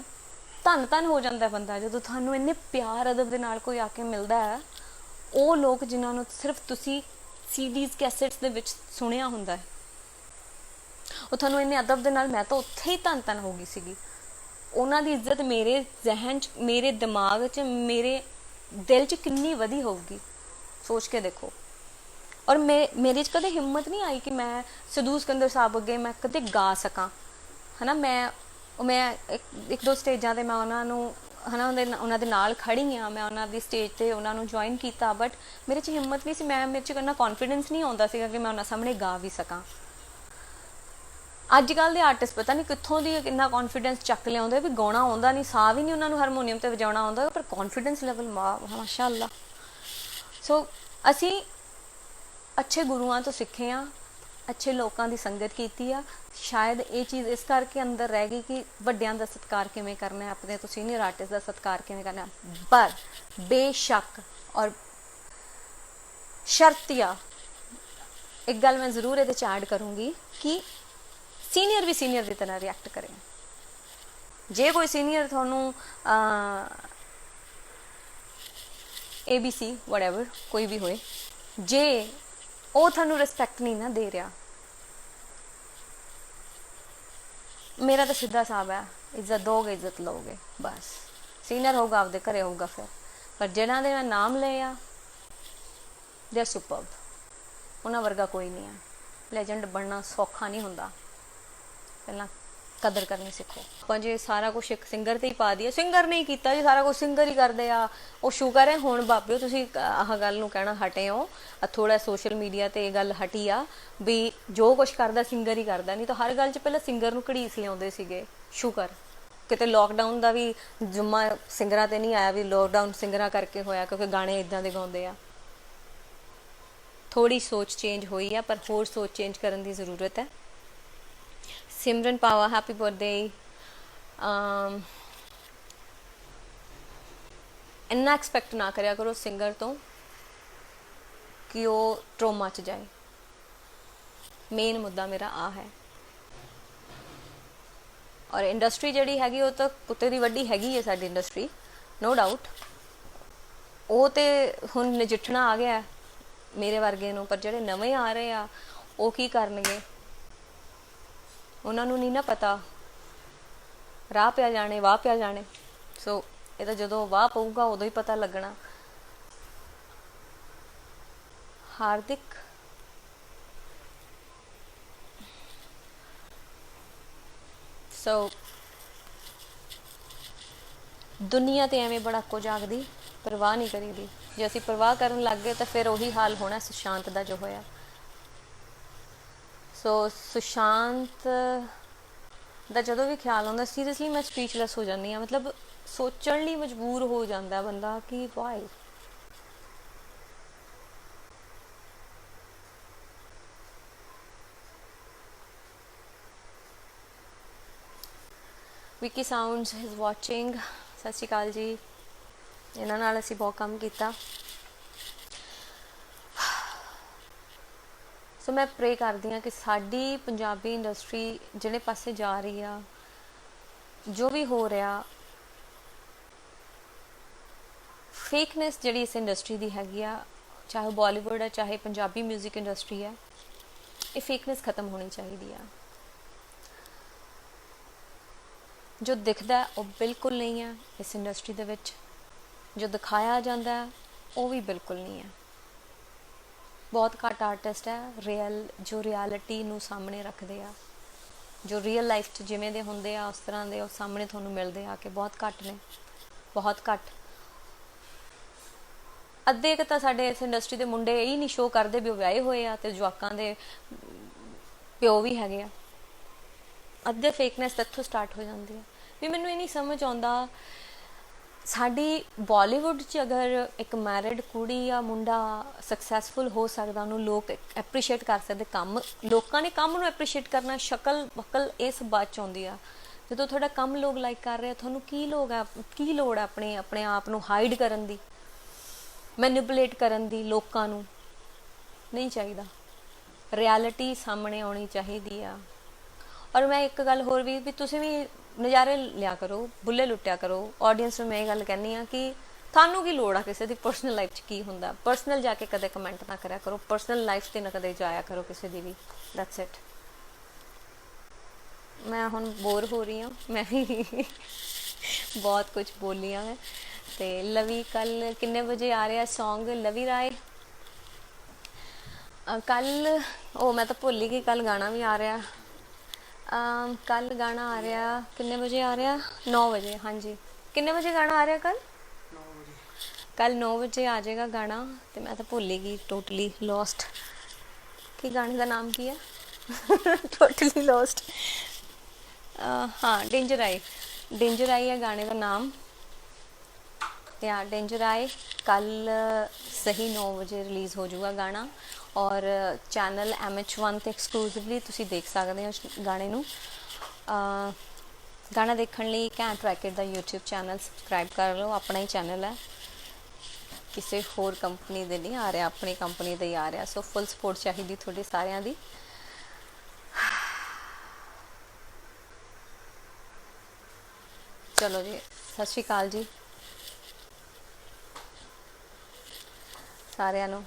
ਧੰਨ ਹੋ ਜਾਂਦਾ ਬੰਦਾ ਜਦੋਂ ਤੁਹਾਨੂੰ ਇੰਨੇ ਪਿਆਰ ਅਦਬ ਦੇ ਨਾਲ ਕੋਈ ਆ ਕੇ ਮਿਲਦਾ ਹੈ। ਉਹ ਲੋਕ ਜਿਨ੍ਹਾਂ ਨੂੰ ਸਿਰਫ ਤੁਸੀਂ CDs ਕੈਸੇਟਸ ਦੇ ਵਿੱਚ ਸੁਣਿਆ ਹੁੰਦਾ ਹੈ, ਉਹ ਤੁਹਾਨੂੰ ਇੰਨੇ ਅਦਬ ਦੇ ਨਾਲ, ਮੈਂ ਤਾਂ ਉੱਥੇ ਹੀ ਧੰਨ ਹੋ ਗਈ ਸੀਗੀ। ਉਹਨਾਂ ਦੀ ਇੱਜ਼ਤ ਮੇਰੇ ਜ਼ਿਹਨ 'ਚ, ਮੇਰੇ ਦਿਮਾਗ 'ਚ, ਮੇਰੇ ਦਿਲ 'ਚ ਕਿੰਨੀ ਵਧੀ ਹੋਊਗੀ, ਸੋਚ ਕੇ ਦੇਖੋ। ਔਰ ਮੇਰੇ 'ਚ ਕਦੇ ਹਿੰਮਤ ਨਹੀਂ ਆਈ ਕਿ ਮੈਂ ਸਿੱਧੂ ਸਿਕੰਦਰ ਸਾਹਿਬ ਅੱਗੇ ਮੈਂ ਕਦੇ ਗਾ ਸਕਾਂ, ਹੈ ਨਾ। ਮੈਂ ਇੱਕ ਦੋ ਸਟੇਜਾਂ 'ਤੇ ਮੈਂ ਉਹਨਾਂ ਨੂੰ, ਹੈ ਨਾ, ਉਹਨਾਂ ਦੇ ਨਾਲ ਖੜੀ ਹਾਂ, ਮੈਂ ਉਹਨਾਂ ਦੀ ਸਟੇਜ 'ਤੇ ਉਹਨਾਂ ਨੂੰ ਜੁਆਇਨ ਕੀਤਾ, ਬਟ ਮੇਰੇ 'ਚ ਹਿੰਮਤ ਨਹੀਂ ਸੀ, ਮੇਰੇ 'ਚ ਇੰਨਾ ਕੌਨਫੀਡੈਂਸ ਨਹੀਂ ਆਉਂਦਾ ਸੀਗਾ ਕਿ ਮੈਂ ਉਹਨਾਂ ਸਾਹਮਣੇ ਗਾ ਵੀ ਸਕਾਂ। ਅੱਜ ਕੱਲ੍ਹ ਦੇ ਆਰਟਿਸਟ ਪਤਾ ਨਹੀਂ ਕਿੱਥੋਂ ਦੀ ਕਿੰਨਾ ਕੌਨਫੀਡੈਂਸ ਚੱਕ ਲਿਆਉਂਦੇ ਵੀ ਗਾਉਣਾ ਆਉਂਦਾ ਨਹੀਂ, ਸਾਹ ਵੀ ਨਹੀਂ ਉਹਨਾਂ ਨੂੰ ਹਾਰਮੋਨੀਅਮ 'ਤੇ ਵਜਾਉਣਾ ਆਉਂਦਾ, ਪਰ ਕੌਨਫੀਡੈਂਸ ਲੈਵਲ ਮਾਸ਼ਾ ਅੱਲਾ। ਸੋ ਅਸੀਂ ਅੱਛੇ ਗੁਰੂਆਂ ਤੋਂ ਸਿੱਖੇ ਹਾਂ, ਅੱਛੇ ਲੋਕਾਂ ਦੀ ਸੰਗਤ ਕੀਤੀ ਆ। ਸ਼ਾਇਦ ਇਹ ਚੀਜ਼ ਇਸ ਕਰਕੇ ਅੰਦਰ ਰਹਿ ਗਈ ਕਿ ਵੱਡਿਆਂ ਦਾ ਸਤਿਕਾਰ ਕਿਵੇਂ ਕਰਨਾ ਹੈ, ਆਪਣੇ ਤੋਂ ਸੀਨੀਅਰ ਆਰਟਿਸਟ ਦਾ ਸਤਿਕਾਰ ਕਿਵੇਂ ਕਰਨਾ ਹੈ। ਪਰ ਬੇਸ਼ੱਕ ਔਰ ਸ਼ਰਤੀਆ ਇੱਕ ਗੱਲ ਮੈਂ ਜ਼ਰੂਰ ਇਹਦੇ 'ਚ ਐਡ ਕਰੂੰਗੀ ਕਿ ਸੀਨੀਅਰ ਵੀ ਸੀਨੀਅਰ ਦੀ ਤਰ੍ਹਾਂ ਰਿਐਕਟ ਕਰੇ। ਜੇ ਕੋਈ ਸੀਨੀਅਰ ਤੁਹਾਨੂੰ ABC ਵਟਐਵਰ ਕੋਈ ਵੀ ਹੋਏ, ਜੇ ਉਹ ਤੁਹਾਨੂੰ ਰਿਸਪੈਕਟ ਨਹੀਂ ਨਾ ਦੇ ਰਿਹਾ, ਮੇਰਾ ਤਾਂ ਸਿੱਧਾ ਹਿਸਾਬ ਹੈ, ਇੱਜ਼ਤ ਦੋਗੇ ਇੱਜ਼ਤ ਲਓਗੇ ਬਸ। ਸੀਨੀਅਰ ਹੋਊਗਾ ਆਪਦੇ ਘਰੇ ਹੋਊਗਾ ਫਿਰ, ਪਰ ਜਿਹਨਾਂ ਦੇ ਮੈਂ ਨਾਮ ਲਏ ਆ ਦੇ ਆਰ ਸੁਪਰਬ, ਉਹਨਾਂ ਵਰਗਾ ਕੋਈ ਨਹੀਂ ਹੈ। ਲੈਜੈਂਡ ਬਣਨਾ ਸੌਖਾ ਨਹੀਂ ਹੁੰਦਾ, ਪਹਿਲਾਂ ਕਦਰ ਕਰਨੀ ਸਿੱਖੋ। ਆਪਾਂ ਜੇ ਸਾਰਾ ਕੁਛ ਇੱਕ ਸਿੰਗਰ ਤੇ ਹੀ ਪਾ ਦਈਏ, ਸਿੰਗਰ ਨਹੀਂ ਕੀਤਾ ਜੀ, ਸਾਰਾ ਕੁਛ ਸਿੰਗਰ ਹੀ ਕਰਦੇ ਆ, ਉਹ ਸ਼ੁਕਰ ਹੈ ਹੁਣ ਬਾਬਿਓ ਤੁਸੀਂ ਆਹ ਗੱਲ ਨੂੰ ਕਹਿਣਾ ਹਟੇ ਹੋ। ਥੋੜਾ ਸੋਸ਼ਲ ਮੀਡੀਆ ਤੇ ਇਹ ਗੱਲ ਹਟੀ ਆ ਵੀ ਜੋ ਕੁਛ ਕਰਦਾ ਸਿੰਗਰ ਹੀ ਕਰਦਾ, ਨਹੀਂ ਤਾਂ ਹਰ ਗੱਲ 'ਚ ਪਹਿਲਾਂ ਸਿੰਗਰ ਨੂੰ ਘੜੀਸ ਲਿਆਉਂਦੇ ਸੀਗੇ। ਸ਼ੁਕਰ ਕਿਤੇ ਲੋਕਡਾਊਨ ਦਾ ਵੀ ਜੁੰਮਾ ਸਿੰਗਰਾਂ ਤੇ ਨਹੀਂ ਆਇਆ ਵੀ ਲੋਕਡਾਊਨ ਸਿੰਗਰਾਂ ਕਰਕੇ ਹੋਇਆ, ਕਿਉਂਕਿ ਗਾਣੇ ਇੱਦਾਂ ਦੇ ਗਾਉਂਦੇ ਆ। ਥੋੜੀ ਸੋਚ ਚੇਂਜ ਹੋਈ ਆ, ਪਰ ਹੋਰ ਸੋਚ ਚੇਂਜ ਕਰਨ ਦੀ ਜ਼ਰੂਰਤ ਹੈ। ਸਿਮਰਨ ਪਾਵਾ ਹੈਪੀ ਬਰਥਡੇ। ਇੰਨਾ ਐਕਸਪੈਕਟ ਨਾ ਕਰਿਆ ਕਰੋ ਸਿੰਗਰ ਤੋਂ ਕਿ ਉਹ ਟਰੋਮਾ 'ਚ ਜਾਏ। ਮੇਨ ਮੁੱਦਾ ਮੇਰਾ ਆ ਹੈ। ਔਰ ਇੰਡਸਟਰੀ ਜਿਹੜੀ ਹੈਗੀ ਉਹ ਤਾਂ ਕੁੱਤੇ ਦੀ ਵੱਡੀ ਹੈਗੀ ਹੈ ਸਾਡੀ ਇੰਡਸਟਰੀ, ਨੋ ਡਾਊਟ। ਉਹ ਤੇ ਹੁਣ ਨਜਿੱਠਣਾ ਆ ਗਿਆ ਮੇਰੇ ਵਰਗੇ ਨੂੰ, ਪਰ ਜਿਹੜੇ ਨਵੇਂ ਆ ਰਹੇ ਆ ਉਹ ਕੀ ਕਰਨਗੇ, ਉਹਨਾਂ ਨੂੰ ਨਹੀਂ ਨਾ ਪਤਾ। ਰਾਹ ਪਿਆ ਜਾਣੇ, ਵਾਹ ਪਿਆ ਜਾਣੇ। ਸੋ ਇਹ ਤਾਂ ਜਦੋਂ ਵਾਹ ਪਊਗਾ ਉਦੋਂ ਹੀ ਪਤਾ ਲੱਗਣਾ। ਹਾਰਦਿਕ ਸੋ ਦੁਨੀਆ ਤੇ ਐਵੇਂ ਬੜਾਕੋ ਜਾਗਦੀ, ਪਰਵਾਹ ਨਹੀਂ ਕਰੀਦੀ। ਜੇ ਅਸੀਂ ਪਰਵਾਹ ਕਰਨ ਲੱਗ ਗਏ ਤਾਂ ਫਿਰ ਉਹੀ ਹਾਲ ਹੋਣਾ ਸੁਸ਼ਾਂਤ ਦਾ ਜੋ ਹੋਇਆ। ਸੋ ਸੁਸ਼ਾਂਤ ਦਾ ਜਦੋਂ ਵੀ ਖਿਆਲ ਆਉਂਦਾ ਸੀਰੀਅਸਲੀ ਮੈਂ ਸਪੀਚਲੈਸ ਹੋ ਜਾਂਦੀ ਹਾਂ। ਮਤਲਬ ਸੋਚਣ ਲਈ ਮਜਬੂਰ ਹੋ ਜਾਂਦਾ ਬੰਦਾ ਕਿ why. Vicky sounds is watching, Sat ਸ਼੍ਰੀ ਅਕਾਲ ਜੀ। ਇਹਨਾਂ ਨਾਲ ਅਸੀਂ ਬਹੁਤ ਕੰਮ ਕੀਤਾ। ਸੋ ਮੈਂ ਪ੍ਰੇ ਕਰਦੀ ਹਾਂ ਕਿ ਸਾਡੀ ਪੰਜਾਬੀ ਇੰਡਸਟਰੀ ਜਿਹੜੇ ਪਾਸੇ ਜਾ ਰਹੀ ਆ, ਜੋ ਵੀ ਹੋ ਰਿਹਾ, ਫੇਕਨੈਸ ਜਿਹੜੀ ਇਸ ਇੰਡਸਟਰੀ ਦੀ ਹੈਗੀ ਆ, ਚਾਹੇ ਬਾਲੀਵੁੱਡ ਹੈ ਚਾਹੇ ਪੰਜਾਬੀ ਮਿਊਜ਼ਿਕ ਇੰਡਸਟਰੀ ਹੈ, ਇਹ ਫੇਕਨੈਸ ਖਤਮ ਹੋਣੀ ਚਾਹੀਦੀ ਆ। ਜੋ ਦਿਖਦਾ ਉਹ ਬਿਲਕੁਲ ਨਹੀਂ ਹੈ ਇਸ ਇੰਡਸਟਰੀ ਦੇ ਵਿੱਚ, ਜੋ ਦਿਖਾਇਆ ਜਾਂਦਾ ਉਹ ਵੀ ਬਿਲਕੁਲ ਨਹੀਂ ਹੈ। ਬਹੁਤ ਘੱਟ ਆਰਟਿਸਟ ਹੈ ਜੋ ਰਿਐਲਿਟੀ ਨੂੰ ਸਾਹਮਣੇ ਰੱਖਦੇ ਆ, ਜੋ ਰੀਅਲ ਲਾਈਫ 'ਚ ਜਿਵੇਂ ਦੇ ਹੁੰਦੇ ਆ ਉਸ ਤਰ੍ਹਾਂ ਦੇ ਉਹ ਸਾਹਮਣੇ ਤੁਹਾਨੂੰ ਮਿਲਦੇ ਆ ਕਿ ਬਹੁਤ ਘੱਟ ਨੇ, ਬਹੁਤ ਘੱਟ। ਅੱਧੇ ਕੁ ਤਾਂ ਸਾਡੇ ਇਸ ਇੰਡਸਟਰੀ ਦੇ ਮੁੰਡੇ ਇਹ ਨਹੀਂ ਸ਼ੋਅ ਕਰਦੇ ਵੀ ਉਹ ਵਿਆਹੇ ਹੋਏ ਆ ਤੇ ਜਵਾਕਾਂ ਦੇ ਪਿਓ ਵੀ ਹੈਗੇ ਆ। ਅੱਧੇ ਫੇਕਨੈਸ ਤਾਂ ਇੱਥੋਂ ਸਟਾਰਟ ਹੋ ਜਾਂਦੀ ਹੈ। ਵੀ ਮੈਨੂੰ ਇਹ ਨਹੀਂ ਸਮਝ ਆਉਂਦਾ, ਸਾਡੀ ਬਾਲੀਵੁੱਡ 'ਚ ਅਗਰ ਇੱਕ ਮੈਰਿਡ ਕੁੜੀ ਜਾਂ ਮੁੰਡਾ ਸਕਸੈਸਫੁਲ ਹੋ ਸਕਦਾ, ਉਹਨੂੰ ਲੋਕ ਐਪਰੀਸ਼ੀਏਟ ਕਰ ਸਕਦੇ, ਕੰਮ ਲੋਕਾਂ ਨੇ ਕੰਮ ਨੂੰ ਐਪਰੀਸ਼ੀਏਟ ਕਰਨਾ, ਸ਼ਕਲ ਵਕਲ ਇਸ ਬਾਤ 'ਚ ਆਉਂਦੀ ਆ। ਜਦੋਂ ਤੁਹਾਡਾ ਕੰਮ ਲੋਕ ਲਾਈਕ ਕਰ ਰਹੇ ਆ, ਤੁਹਾਨੂੰ ਕੀ ਲੋੜ ਹੈ ਆਪਣੇ ਆਪ ਨੂੰ ਹਾਈਡ ਕਰਨ ਦੀ, ਮੈਨੀਪੂਲੇਟ ਕਰਨ ਦੀ? ਲੋਕਾਂ ਨੂੰ ਨਹੀਂ ਚਾਹੀਦਾ, ਰਿਐਲਿਟੀ ਸਾਹਮਣੇ ਆਉਣੀ ਚਾਹੀਦੀ ਆ। ਔਰ ਮੈਂ ਇੱਕ ਗੱਲ ਹੋਰ ਵੀ ਤੁਸੀਂ ਵੀ ਨਜ਼ਾਰੇ ਲਿਆ ਕਰੋ, ਬੁੱਲੇ ਲੁੱਟਿਆ ਕਰੋ। ਆਡੀਅנס ਨੂੰ ਮੈਂ ਇਹ ਗੱਲ ਕਹਿੰਦੀ ਆ ਕਿ ਤੁਹਾਨੂੰ ਕੀ ਲੋੜ ਆ ਕਿਸੇ ਦੀ ਪਰਸਨਲ ਲਾਈਫ 'ਚ ਕੀ ਹੁੰਦਾ। ਪਰਸਨਲ ਜਾ ਕੇ ਕਦੇ ਕਮੈਂਟ ਨਾ ਕਰਿਆ ਕਰੋ, ਪਰਸਨਲ ਲਾਈਫ 'ਤੇ ਨਾ ਕਦੇ ਜਾਇਆ ਕਰੋ ਕਿਸੇ ਦੀ ਵੀ। That's it. ਮੈਂ ਹੁਣ ਬੋਰ ਹੋ ਰਹੀ ਹਾਂ, ਮੈਂ ਵੀ ਬਹੁਤ ਕੁਝ ਬੋਲੀ ਹਾਂ ਮੈਂ। ਤੇ ਲਵੀ ਕੱਲ ਕਿੰਨੇ ਵਜੇ ਆ ਰਿਹਾ ਸੌਂਗ? ਲਵੀ ਰਾਏ ਕੱਲ, ਉਹ ਮੈਂ ਤਾਂ ਭੁੱਲ ਹੀ ਗਈ, ਕੱਲ ਗਾਣਾ ਵੀ ਆ ਰਿਹਾ। ਕੱਲ ਗਾਣਾ ਆ ਰਿਹਾ ਕਿੰਨੇ ਵਜੇ ਆ ਰਿਹਾ? 9 ਵਜੇ। ਹਾਂਜੀ, ਕਿੰਨੇ ਵਜੇ ਗਾਣਾ ਆ ਰਿਹਾ ਕੱਲ? 9 ਵਜੇ। ਕੱਲ 9 ਵਜੇ ਆ ਜਾਏਗਾ ਗਾਣਾ। ਤੇ ਮੈਂ ਤਾਂ ਭੁੱਲ ਹੀ ਗਈ, ਟੋਟਲੀ ਲੋਸਟ। ਕੀ ਗਾਣੇ ਦਾ ਨਾਮ ਕੀ ਹੈ? Totally lost. ਹਾਂ, ਡੇਂਜਰ ਆਈ ਹੈ ਗਾਣੇ ਦਾ ਨਾਮ। या डेंजर आए कल सही 9 वजे रिलीज़ हो जाऊगा गाना। और चैनल MH1 ਤੇ ਐਕਸਕਲੂਸਿਵਲੀ ਤੁਸੀਂ ਦੇਖ ਸਕਦੇ ਹੋ ਉਸ ਗਾਣੇ ਨੂੰ। ਗਾਣਾ ਦੇਖਣ ਲਈ ਘੈਂਟ ਰੈਕਟ ਦਾ YouTube ਚੈਨਲ ਸਬਸਕ੍ਰਾਈਬ ਕਰ ਲਓ। ਆਪਣਾ ਹੀ ਚੈਨਲ ਹੈ, ਕਿਸੇ ਹੋਰ ਕੰਪਨੀ ਦੇ ਨਹੀਂ ਆ ਰਿਹਾ, ਆਪਣੀ ਕੰਪਨੀ ਦਾ ਹੀ ਆ ਰਿਹਾ। ਸੋ ਫੁੱਲ ਸਪੋਰਟ ਚਾਹੀਦੀ ਤੁਹਾਡੇ ਸਾਰਿਆਂ ਦੀ। ਚਲੋ ਜੀ, ਸਤਿ ਸ਼੍ਰੀ ਅਕਾਲ ਜੀ ਸਾਰਿਆਂ ਨੂੰ।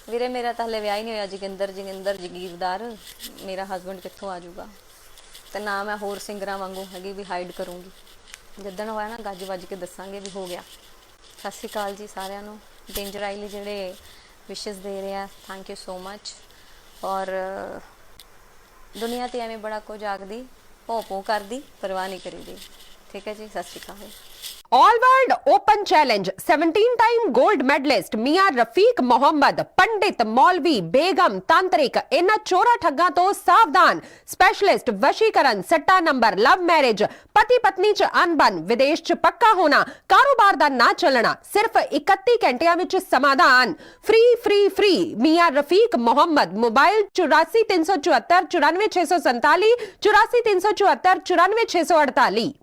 ਵੀਰੇ ਮੇਰਾ ਤਾਂ ਹਲੇ ਵਿਆਹ ਹੀ ਨਹੀਂ ਹੋਇਆ। ਜੋਗਿੰਦਰ ਜਗੀਰਦਾਰ ਮੇਰਾ ਹਸਬੈਂਡ ਕਿੱਥੋਂ ਆ ਜਾਊਗਾ? ਤੇ ਨਾ ਮੈਂ ਹੋਰ ਸਿੰਗਰਾਂ ਵਾਂਗੂ ਹੈਗੀ ਵੀ ਹਾਈਡ ਕਰੂੰਗੀ। ਜਿੱਦਣ ਹੋਇਆ ਨਾ ਗੱਜ ਵੱਜ ਕੇ ਦੱਸਾਂਗੇ ਵੀ ਹੋ ਗਿਆ। ਸਤਿ ਸ਼੍ਰੀ ਅਕਾਲ ਜੀ ਸਾਰਿਆਂ ਨੂੰ। ਡੇਂਜਰ ਆਈ ਲਈ ਜਿਹੜੇ ਵਿਸ਼ੇਸ ਦੇ ਰਹੇ ਆ, ਥੈਂਕ ਯੂ ਸੋ ਮਚ। ਔਰ ਦੁਨੀਆ ਤੇ ਐਵੇਂ ਬੜਾ ਕੁਝ ਆਖਦੀ, ਭੋਂ ਕਰਦੀ, ਪਰਵਾਹ ਨਹੀਂ ਕਰੀਦੀ। ਠੀਕ ਹੈ ਜੀ, ਸਤਿ ਸ਼੍ਰੀ ਅਕਾਲ। All world open challenge 17 gold medallist मियां रफीक मोहम्मद, पंडित, मौलवी, बेगम, तांत्रिक, इन्हां चोरा ठग्गां तो सावधान। स्पेशलिस्ट वशीकरण, सट्टा नंबर, लव मैरिज, पति पत्नी च अनबन, विदेश च पक्का होना, कारोबार दा ना चलना, सिर्फ 31 घंटियां विच समाधान। फ्री मियां रफीक मोहम्मद। मोबाइल 84 374 94 647, 84 374 94 648।